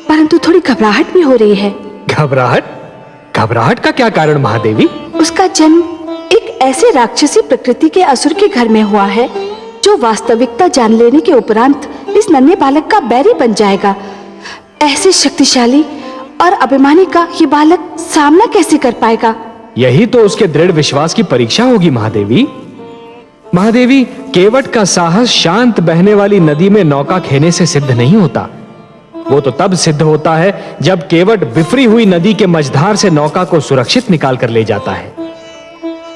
परंतु थोड़ी घबराहट भी हो रही है। घबराहट? घबराहट का क्या कारण महादेवी? उसका जन्म एक ऐसे राक्षसी प्रकृति के असुर के घर में हुआ है जो वास्तविकता जान लेने के उपरांत इस नन्हे बालक का बैरी बन जाएगा। ऐसे शक्तिशाली और अभिमानी का ये बालक सामना कैसे कर पाएगा? यही तो उसके दृढ़ विश्वास की परीक्षा होगी महादेवी। महादेवी, केवट का साहस शांत बहने वाली नदी में नौका खेने से सिद्ध नहीं होता। वो तो तब सिद्ध होता है जब केवट बिफरी हुई नदी के मझधार से नौका को सुरक्षित निकाल कर ले जाता है।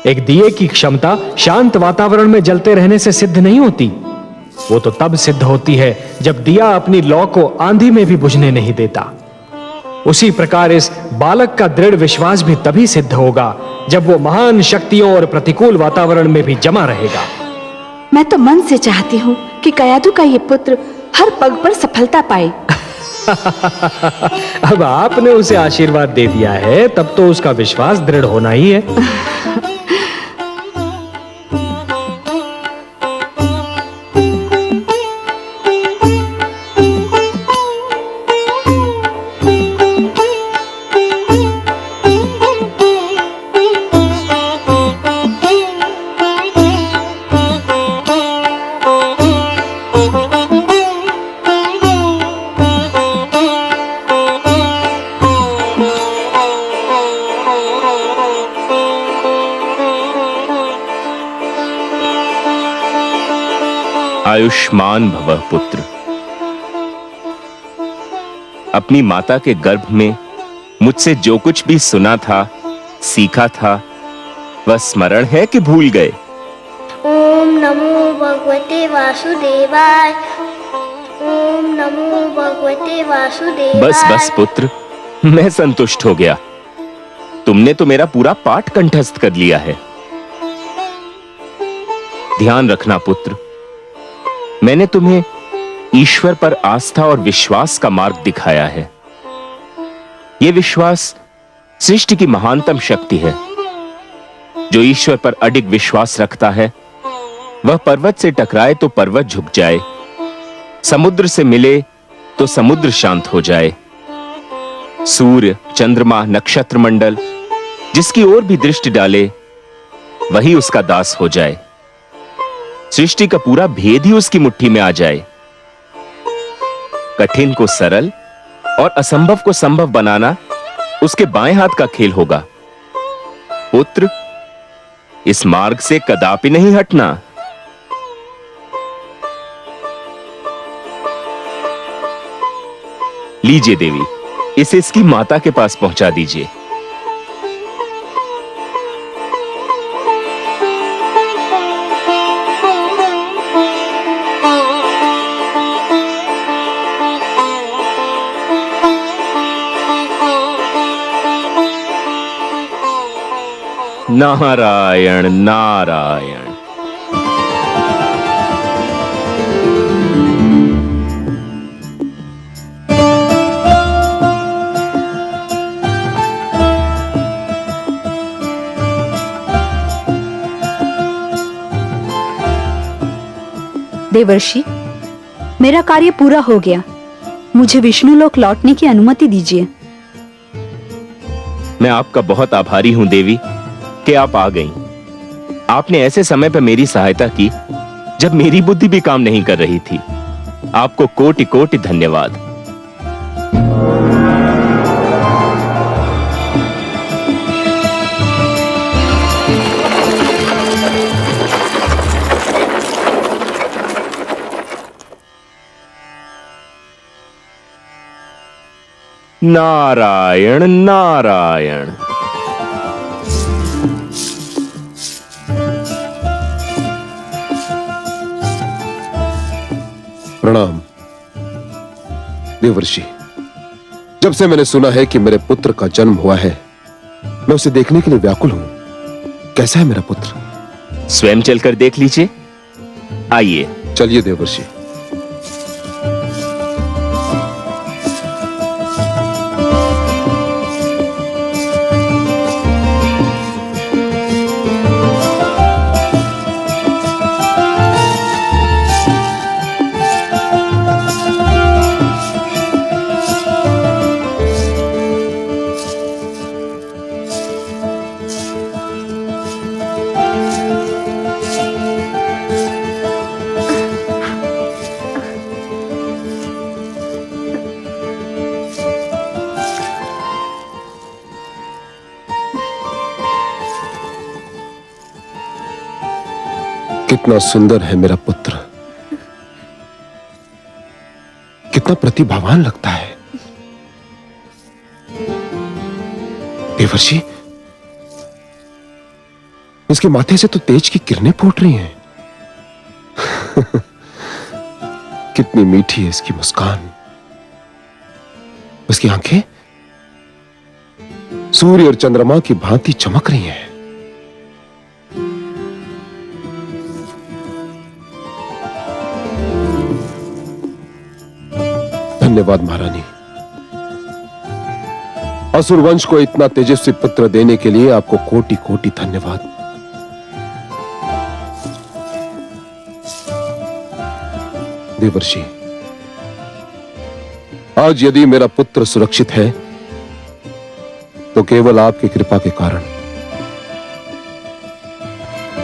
एक दिए की क्षमता शांत वातावरण में जलते रहने से सिद्ध नहीं होती। वो तो तब सिद्ध होती है जब दिया अपनी लौ को आंधी में भी बुझने नहीं देता। उसी प्रकार इस बालक का दृढ़ विश्वास भी तभी सिद्ध होगा जब वो महान शक्तियों और प्रतिकूल वातावरण में भी जमा रहेगा। मैं तो मन से चाहती हूँ कि कयाधु का ये पुत्र हर पग पर सफलता पाए। अब आपने उसे आशीर्वाद दे दिया है, तब तो उसका विश्वास दृढ़ होना ही है। आयुष्मान भवः पुत्र। अपनी माता के गर्भ में मुझसे जो कुछ भी सुना था, सीखा था, वह स्मरण है कि भूल गए? ओम नमो भगवते वासुदेवाय। ओम नमो भगवते वासुदेवाय। बस बस पुत्र, मैं संतुष्ट हो गया। तुमने तो मेरा पूरा पाठ कंठस्थ कर लिया है। ध्यान रखना पुत्र, मैंने तुम्हें ईश्वर पर आस्था और विश्वास का मार्ग दिखाया है। यह विश्वास सृष्टि की महानतम शक्ति है। जो ईश्वर पर अडिग विश्वास रखता है, वह पर्वत से टकराए तो पर्वत झुक जाए, समुद्र से मिले तो समुद्र शांत हो जाए। सूर्य, चंद्रमा, नक्षत्र मंडल जिसकी ओर भी दृष्टि डाले, वही उसका दास हो जाए। सृष्टि का पूरा भेद ही उसकी मुट्ठी में आ जाए। कठिन को सरल और असंभव को संभव बनाना उसके बाएं हाथ का खेल होगा। पुत्र, इस मार्ग से कदापि नहीं हटना। लीजिए देवी, इसे इसकी माता के पास पहुंचा दीजिए। नारायण नारायण। देवर्षि, मेरा कार्य पूरा हो गया। मुझे विष्णुलोक लौटने की अनुमति दीजिए। मैं आपका बहुत आभारी हूं देवी कि आप आ गईं। आपने ऐसे समय पर मेरी सहायता की जब मेरी बुद्धि भी काम नहीं कर रही थी। आपको कोटि कोटि धन्यवाद। नारायण नारायण। प्रणाम देवर्षि। जब से मैंने सुना है कि मेरे पुत्र का जन्म हुआ है, मैं उसे देखने के लिए व्याकुल हूं। कैसा है मेरा पुत्र? स्वयं चलकर देख लीजिए। आइए। चलिए देवर्षि। कितना सुंदर है मेरा पुत्र, कितना प्रतिभावान लगता है। देवर्षि, इसके माथे से तो तेज की किरणें फूट रही हैं। कितनी मीठी है इसकी मुस्कान। उसकी आंखें सूर्य और चंद्रमा की भांति चमक रही हैं। धन्यवाद महारानी। असुर वंश को इतना तेजस्वी पुत्र देने के लिए आपको कोटि कोटि धन्यवाद। देवर्षि, आज यदि मेरा पुत्र सुरक्षित है तो केवल आपकी कृपा के कारण।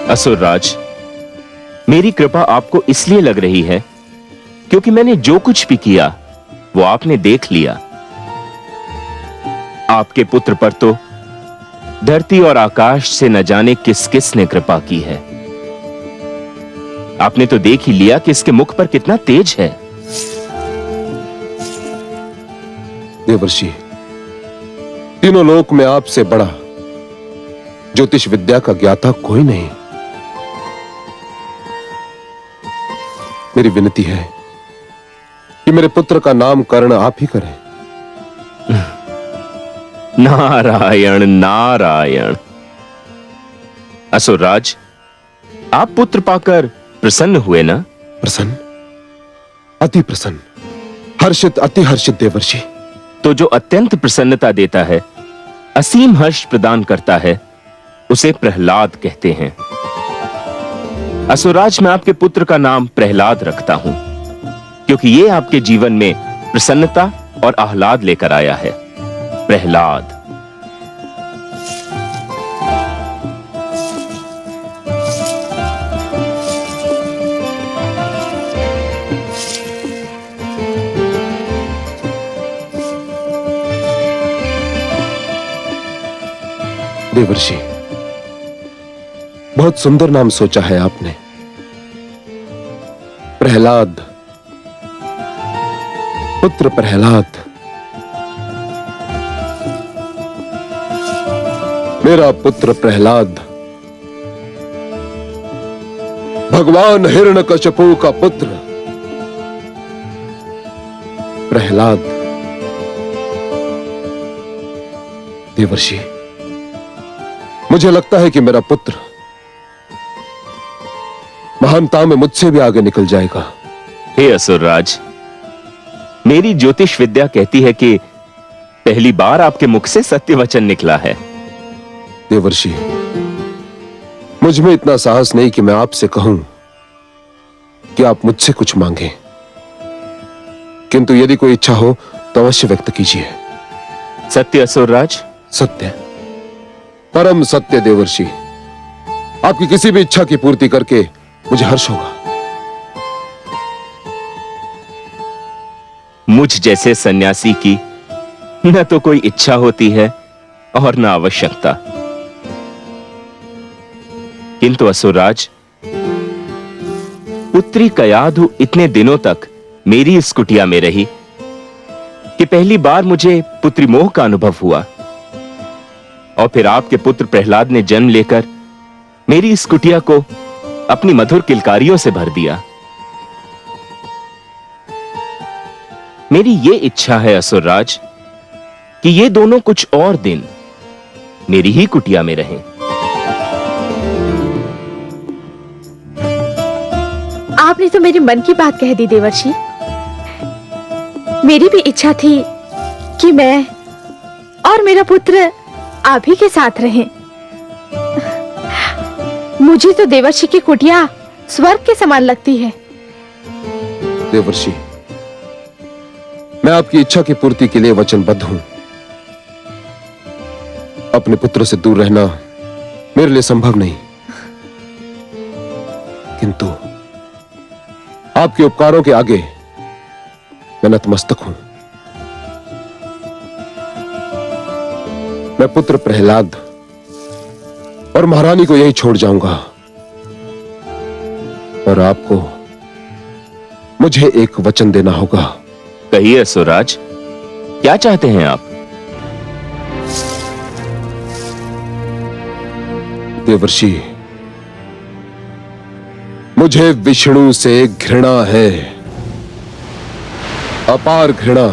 असुरराज, मेरी कृपा आपको इसलिए लग रही है क्योंकि मैंने जो कुछ भी किया वो आपने देख लिया। आपके पुत्र पर तो धरती और आकाश से न जाने किस किस ने कृपा की है। आपने तो देख ही लिया कि इसके मुख पर कितना तेज है। देवर्षि, तीनों लोक में आपसे बड़ा ज्योतिष विद्या का ज्ञाता कोई नहीं। मेरी विनती है कि मेरे पुत्र का नामकरण आप ही करें। नारायण नारायण। असुरराज, आप पुत्र पाकर प्रसन्न हुए ना? प्रसन्न, अति प्रसन्न, हर्षित, अति हर्षित देवर्षि। तो जो अत्यंत प्रसन्नता देता है, असीम हर्ष प्रदान करता है, उसे प्रहलाद कहते हैं। असुरराज, मैं आपके पुत्र का नाम प्रहलाद रखता हूं क्योंकि ये आपके जीवन में प्रसन्नता और आह्लाद लेकर आया है। प्रहलाद। देवर्षि, बहुत सुंदर नाम सोचा है आपने, प्रहलाद, पुत्र प्रहलाद। मेरा पुत्र प्रहलाद भगवान हिरण्यकशिपु का पुत्र प्रहलाद। देवर्षि, मुझे लगता है कि मेरा पुत्र महानता में मुझसे भी आगे निकल जाएगा। हे असुरराज, मेरी ज्योतिष विद्या कहती है कि पहली बार आपके मुख से सत्य वचन निकला है। देवर्षि, मुझ में इतना साहस नहीं कि मैं आपसे कहूं कि आप मुझसे कुछ मांगें, किंतु यदि कोई इच्छा हो तो अवश्य व्यक्त कीजिए। सत्य असुरराज? सत्य, परम सत्य देवर्षि। आपकी किसी भी इच्छा की पूर्ति करके मुझे हर्ष होगा। मुझ जैसे सन्यासी की न तो कोई इच्छा होती है और न आवश्यकता, किंतु असुरराज, पुत्री कयाधु इतने दिनों तक मेरी इस कुटिया में रही कि पहली बार मुझे पुत्री मोह का अनुभव हुआ, और फिर आपके पुत्र प्रहलाद ने जन्म लेकर मेरी इस कुटिया को अपनी मधुर किलकारियों से भर दिया। मेरी ये इच्छा है असुरराज कि ये दोनों कुछ और दिन मेरी ही कुटिया में रहें। आपने तो मेरे मन की बात कह दी देवर्षि। मेरी भी इच्छा थी कि मैं और मेरा पुत्र आप ही के साथ रहें। मुझे तो देवर्षि की कुटिया स्वर्ग के समान लगती है। देवर्षि, मैं आपकी इच्छा की पूर्ति के लिए वचनबद्ध हूं। अपने पुत्र से दूर रहना मेरे लिए संभव नहीं, किंतु आपके उपकारों के आगे मैं नतमस्तक हूं। मैं पुत्र प्रहलाद और महारानी को यही छोड़ जाऊंगा, और आपको मुझे एक वचन देना होगा। कहिए असुरराज, क्या चाहते हैं आप? देवर्षि, मुझे विष्णु से घृणा है, अपार घृणा,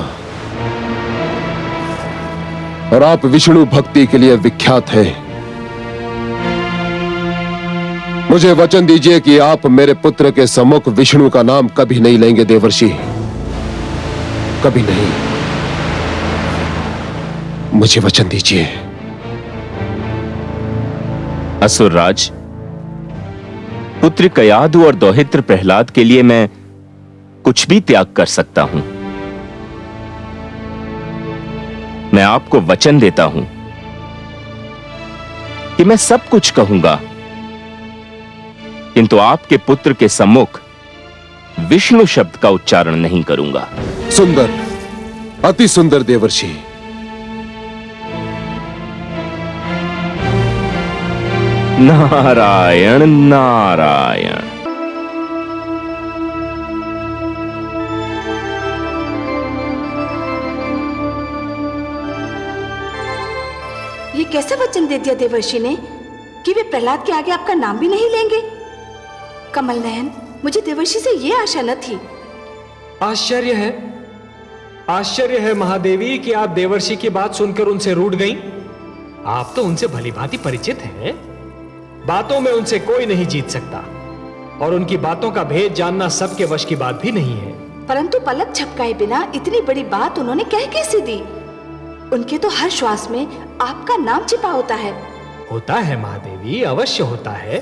और आप विष्णु भक्ति के लिए विख्यात हैं। मुझे वचन दीजिए कि आप मेरे पुत्र के सम्मुख विष्णु का नाम कभी नहीं लेंगे देवर्षि, कभी नहीं। मुझे वचन दीजिए। असुरराज, पुत्र कयाधु और दौहित्र प्रहलाद के लिए मैं कुछ भी त्याग कर सकता हूं। मैं आपको वचन देता हूं कि मैं सब कुछ कहूंगा, किंतु आपके पुत्र के सम्मुख विष्णु शब्द का उच्चारण नहीं करूंगा। सुंदर, अति सुंदर देवर्षि। नारायण नारायण। ये कैसे वचन दे दिया देवर्षि ने कि वे प्रहलाद के आगे आपका नाम भी नहीं लेंगे? कमल नयन, मुझे देवर्षि से ये आशा न थी। आश्चर्य है महादेवी कि आप देवर्षि की बात सुनकर उनसे रूठ गईं। आप तो उनसे भलीभांति परिचित हैं। बातों में उनसे कोई नहीं जीत सकता, और उनकी बातों का भेद जानना सबके वश की बात भी नहीं है। परंतु पलक झपकाए बिना इतनी बड़ी बात उन्होंने कह कैसे दी? उनके तो हर श्वास में आपका नाम छिपा होता है। होता है महादेवी, अवश्य होता है,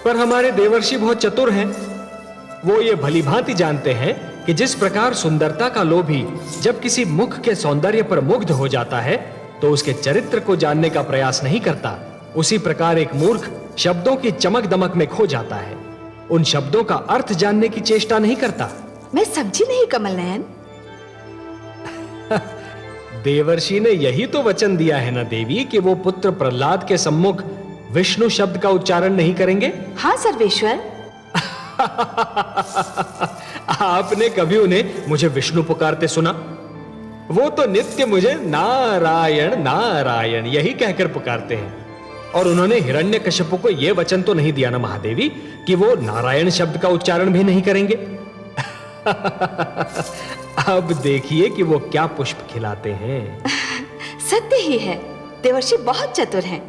पर हमारे देवर्षि बहुत चतुर हैं। वो ये भलीभांति जानते हैं कि जिस प्रकार सुंदरता का लोभी जब किसी मुख के सौंदर्य पर मुग्ध हो जाता है तो उसके चरित्र को जानने का प्रयास नहीं करता, उसी प्रकार एक मूर्ख शब्दों की चमक दमक में खो जाता है, उन शब्दों का अर्थ जानने की चेष्टा नहीं करता। मैं समझी नहीं कमल नयन। देवर्षि ने यही तो वचन दिया है ना देवी कि वो पुत्र प्रहलाद के सम्मुख विष्णु शब्द का उच्चारण नहीं करेंगे। हाँ सर्वेश्वर। आपने कभी उन्हें मुझे विष्णु पुकारते सुना? वो तो नित्य मुझे नारायण नारायण यही कहकर पुकारते हैं। और उन्होंने हिरण्यकश्यप को यह वचन तो नहीं दिया ना महादेवी कि वो नारायण शब्द का उच्चारण भी नहीं करेंगे। अब देखिए कि वो क्या पुष्प खिलाते हैं। सत्य ही है, देवर्षि बहुत चतुर हैं।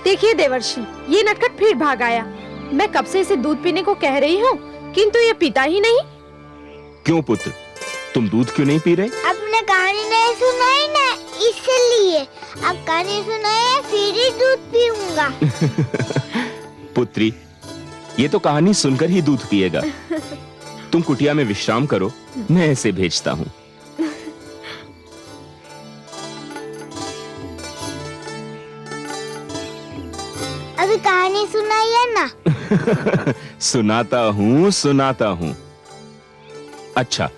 देखिए देवर्षि, ये नटखट फिर भाग आया। मैं कब से इसे दूध पीने को कह रही हूँ, किंतु ये पीता ही नहीं। क्यों पुत्र, तुम दूध क्यों नहीं पी रहे? आपने कहानी नहीं सुनाई ना, इसलिए। अब कहानी सुनाए फिर ही दूध पीऊंगा। पुत्री, ये तो कहानी सुनकर ही दूध पिएगा। तुम कुटिया में विश्राम करो, मैं इसे भेजता हूँ। अभी कहानी सुनाइए ना। सुनाता हूँ। अच्छा,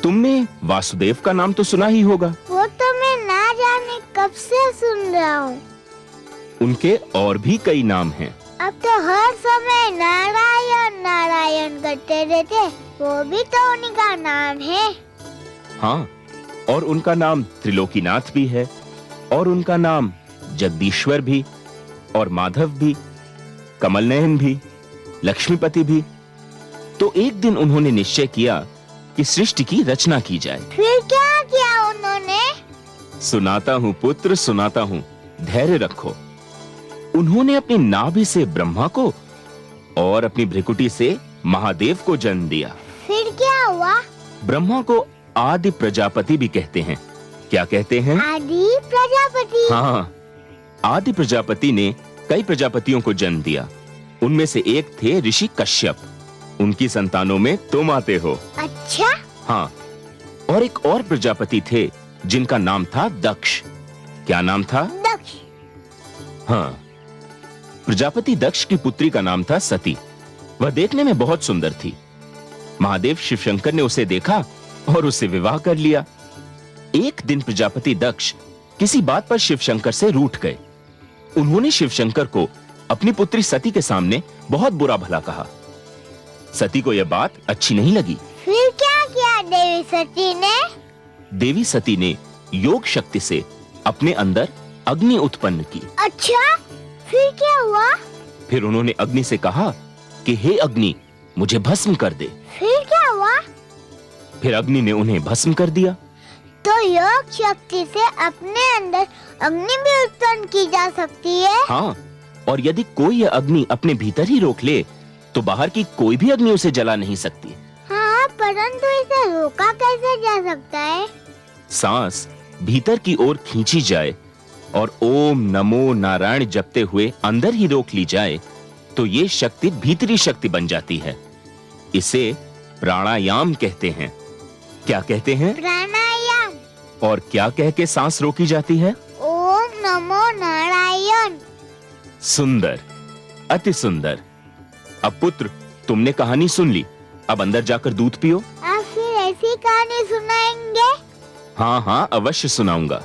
तुमने वासुदेव का नाम तो सुना ही होगा। वो तो मैं ना जाने कब से सुन रहा हूँ। उनके और भी कई नाम हैं। अब तो हर समय नारायण नारायण करते रहते, वो भी तो उन्हीं का नाम है। हाँ, और उनका नाम त्रिलोकीनाथ भी है, और उनका नाम जगदीश्वर भी, और माधव भी, कमलनयन भी, लक्ष्मीपति भी। तो एक दिन उन्होंने निश्चय किया कि सृष्टि की रचना की जाए। फिर क्या किया उन्होंने? सुनाता हूँ पुत्र, सुनाता हूँ, धैर्य रखो। उन्होंने अपनी नाभि से ब्रह्मा को और अपनी भ्रिकुटी से महादेव को जन्म दिया। फिर क्या हुआ? ब्रह्मा को आदि प्रजापति भी कहते हैं। क्या कहते हैं? आदि प्रजापति। हाँ, आदि प्रजापति ने कई प्रजापतियों को जन्म दिया। उनमें से एक थे ऋषि कश्यप। उनकी संतानों में तुम आते हो। अच्छा? हाँ, और एक और प्रजापति थे जिनका नाम था दक्ष। क्या नाम था? दक्ष। हाँ, प्रजापति दक्ष की पुत्री का नाम था सती। वह देखने में बहुत सुंदर थी। महादेव शिवशंकर ने उसे देखा और उससे विवाह कर लिया। एक दिन प्रजापति दक्ष किसी बात पर शिवशंकर से रूठ गए। उन्होंने शिवशंकर को अपनी पुत्री सती के सामने बहुत बुरा भला कहा। सती को यह बात अच्छी नहीं लगी। फिर क्या किया देवी सती ने? देवी सती ने योग शक्ति से अपने अंदर अग्नि उत्पन्न की। अच्छा, फिर क्या हुआ? फिर उन्होंने अग्नि से कहा कि हे अग्नि, मुझे भस्म कर दे। फिर क्या हुआ? फिर अग्नि ने उन्हें भस्म कर दिया। तो योग शक्ति से अपने अंदर अग्नि भी उत्पन्न की जा सकती है? हाँ, और यदि कोई यह अग्नि अपने भीतर ही रोक ले तो बाहर की कोई भी अग्नि उसे जला नहीं सकती। हाँ, परंतु इसे रोका कैसे जा सकता है? सांस भीतर की ओर खींची जाए और ओम नमो नारायण जपते हुए अंदर ही रोक ली जाए तो ये शक्ति भीतरी शक्ति बन जाती है। इसे प्राणायाम कहते हैं। क्या कहते हैं? प्राणायाम। और क्या कह के सांस रोकी जाती है? ओम नमो नारायण। सुंदर, अति सुंदर। अब पुत्र, तुमने कहानी सुन ली, अब अंदर जाकर दूध पियो। आप फिर ऐसी कहानी सुनाएंगे? हाँ हाँ, अवश्य सुनाऊंगा।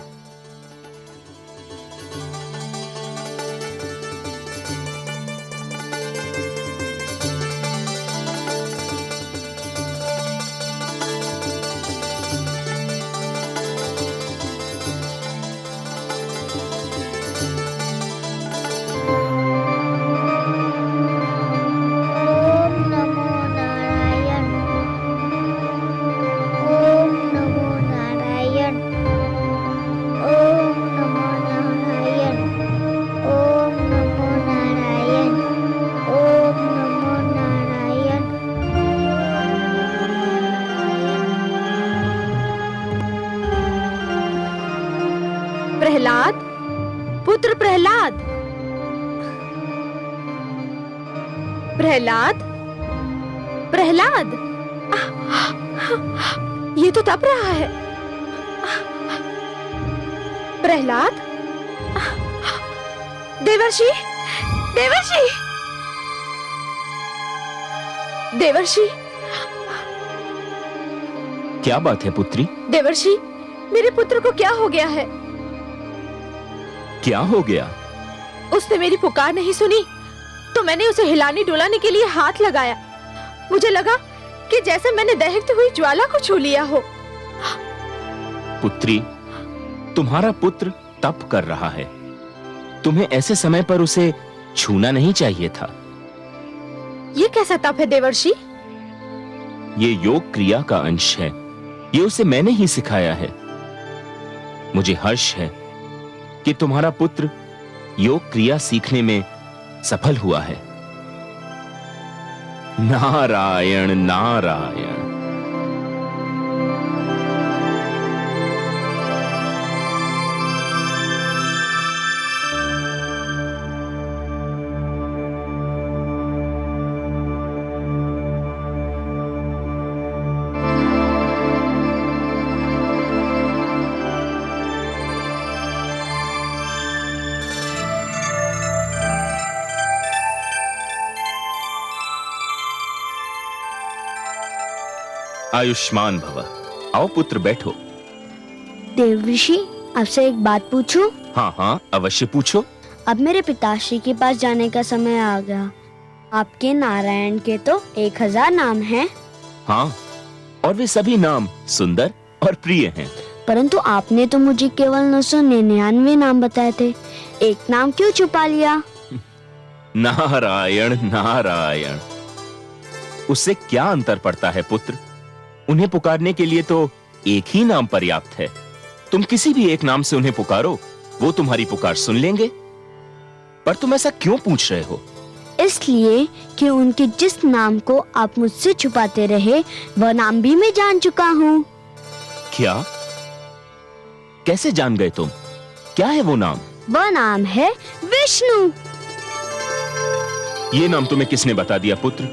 प्रहलाद, पुत्र प्रहलाद, प्रहलाद, प्रहलाद, ये तो तप रहा है। प्रहलाद, देवर्षि, देवर्षि, देवर्षि, क्या बात है पुत्री? देवर्षि, मेरे पुत्र को क्या हो गया है? क्या हो गया? उसने मेरी पुकार नहीं सुनी तो मैंने उसे हिलाने डुलाने के लिए हाथ लगाया। मुझे लगा कि जैसे मैंने दहकती हुई ज्वाला को छू लिया हो। पुत्री, तुम्हारा पुत्र तप कर रहा है। तुम्हें ऐसे समय पर उसे छूना नहीं चाहिए था। ये कैसा तप है देवर्षि? ये योग क्रिया का अंश है। ये उसे मैंने ही सिखाया है। मुझे हर्ष है कि तुम्हारा पुत्र योग क्रिया सीखने में सफल हुआ है। नारायण नारायण। आयुष्मान भव। आओ पुत्र, बैठो। देवर्षि, आपसे एक बात पूछूं? हाँ हाँ, अवश्य पूछो। अब मेरे पिताश्री के पास जाने का समय आ गया। आपके नारायण के तो 1000 नाम हैं। हाँ, और वे सभी नाम सुंदर और प्रिय हैं। परंतु आपने तो मुझे केवल 999 नाम बताए थे। एक नाम क्यों छुपा लिया? नारायण नारायण। उससे क्या अंतर पड़ता है पुत्र? उन्हें पुकारने के लिए तो एक ही नाम पर्याप्त है। तुम किसी भी एक नाम से उन्हें पुकारो, वो तुम्हारी पुकार सुन लेंगे। पर तुम ऐसा क्यों पूछ रहे हो? इसलिए कि उनके जिस नाम को आप मुझसे छुपाते रहे, वह नाम भी मैं जान चुका हूँ। क्या? कैसे जान गए तुम? क्या है वो नाम? वह नाम है विष्णु। ये नाम तुम्हें किसने बता दिया पुत्र?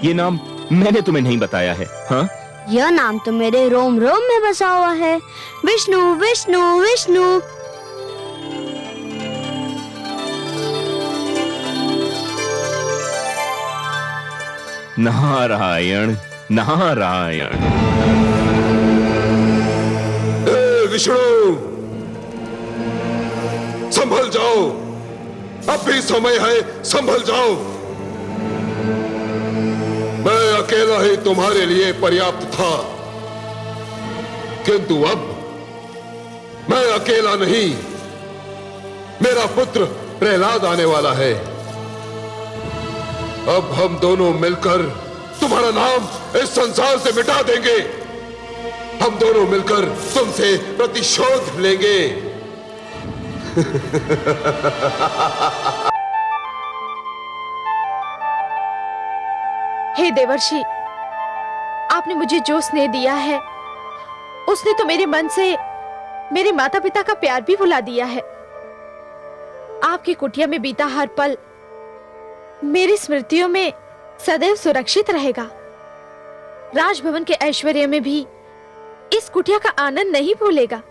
ये नाम मैंने तुम्हें नहीं बताया है। हाँ, यह नाम तो मेरे रोम रोम में बसा हुआ है। विष्णु विष्णु विष्णु। नारायण नारायण। विष्णु, संभल जाओ, अब भी समय है, संभल जाओ। मैं अकेला ही तुम्हारे लिए पर्याप्त था, किंतु अब मैं अकेला नहीं, मेरा पुत्र प्रहलाद आने वाला है। अब हम दोनों मिलकर तुम्हारा नाम इस संसार से मिटा देंगे। हम दोनों मिलकर तुमसे प्रतिशोध लेंगे। हे देवर्षि, आपने मुझे जो स्नेह दिया है, उसने तो मेरे मन से मेरे माता पिता का प्यार भी भुला दिया है। आपकी कुटिया में बीता हर पल मेरी स्मृतियों में सदैव सुरक्षित रहेगा। राजभवन के ऐश्वर्य में भी इस कुटिया का आनंद नहीं भूलेगा।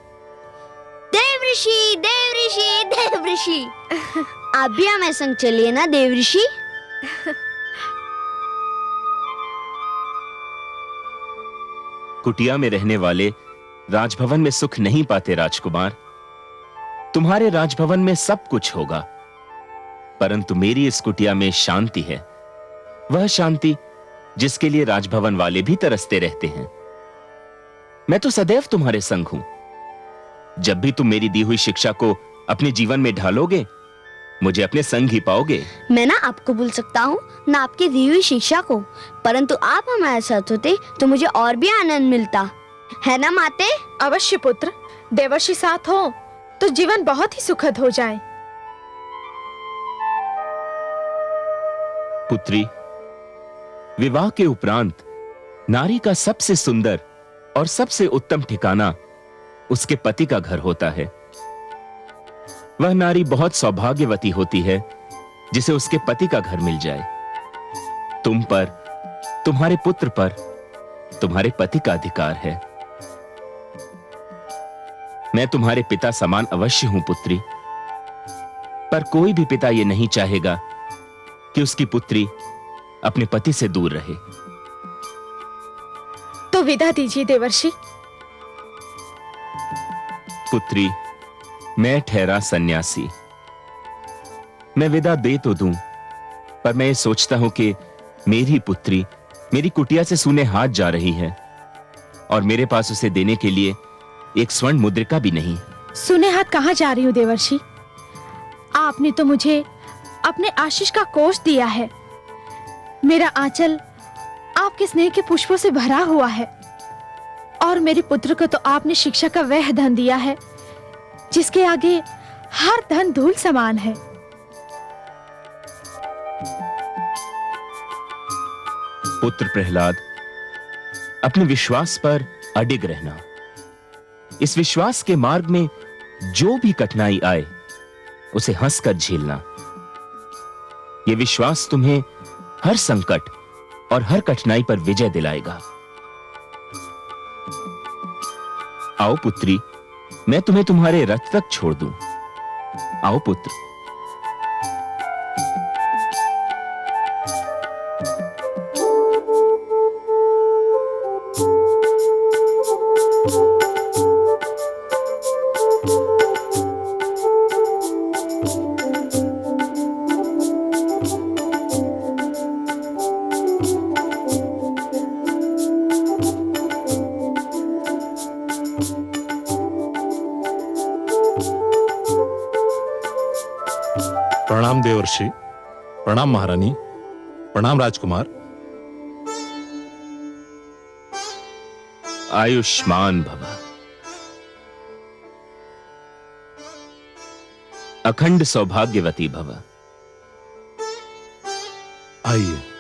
देवऋषि, देवऋषि, देवऋषि। आप भी हमें संग चलिए ना देवऋषि। कुटिया में रहने वाले राजभवन में सुख नहीं पाते राजकुमार। तुम्हारे राजभवन में सब कुछ होगा, परंतु मेरी इस कुटिया में शांति है। वह शांति जिसके लिए राजभवन वाले भी तरसते रहते हैं। मैं तो सदैव तुम्हारे संग हूं। जब भी तुम मेरी दी हुई शिक्षा को अपने जीवन में ढालोगे, मुझे अपने संग ही पाओगे। मैं ना आपको भूल सकता हूँ, ना आपकी दी हुई शिक्षा को, परंतु आप हमारे साथ होते तो मुझे और भी आनंद मिलता, है ना माते? अवश्य पुत्र, देवर्षि साथ हो तो जीवन बहुत ही सुखद हो जाए। पुत्री, विवाह के उपरांत नारी का सबसे सुंदर और सबसे उत्तम ठिकाना उसके पति का घर होता है। वह नारी बहुत सौभाग्यवती होती है जिसे उसके पति का घर मिल जाए। तुम पर, तुम्हारे पुत्र पर तुम्हारे पति का अधिकार है। मैं तुम्हारे पिता समान अवश्य हूं पुत्री, पर कोई भी पिता यह नहीं चाहेगा कि उसकी पुत्री अपने पति से दूर रहे। तो विदा दीजिए देवर्षि। पुत्री, मैं ठहरा सन्यासी। मैं विदा दे तो दूं, पर मैं ये सोचता हूं कि मेरी पुत्री मेरी कुटिया से सूने हाथ जा रही है और मेरे पास उसे देने के लिए एक स्वर्ण मुद्रिका भी नहीं। सुने हाथ कहां जा रही हूं देवर्षि? आपने तो मुझे अपने आशीष का कोष दिया है। मेरा आंचल आपके स्नेह के पुष्पों से भरा हुआ है और मेरे पुत्र को तो आपने शिक्षा का वह धन दिया है जिसके आगे हर धन धूल समान है। पुत्र प्रहलाद, अपने विश्वास पर अडिग रहना। इस विश्वास के मार्ग में जो भी कठिनाई आए उसे हंसकर झेलना। यह विश्वास तुम्हें हर संकट और हर कठिनाई पर विजय दिलाएगा। आओ पुत्री, मैं तुम्हें तुम्हारे रथ तक छोड़ दूं। आओ पुत्र। प्रणाम देवर्षि, प्रणाम महारानी, प्रणाम राजकुमार। आयुष्मान भव। अखंड सौभाग्यवती भव। आइए।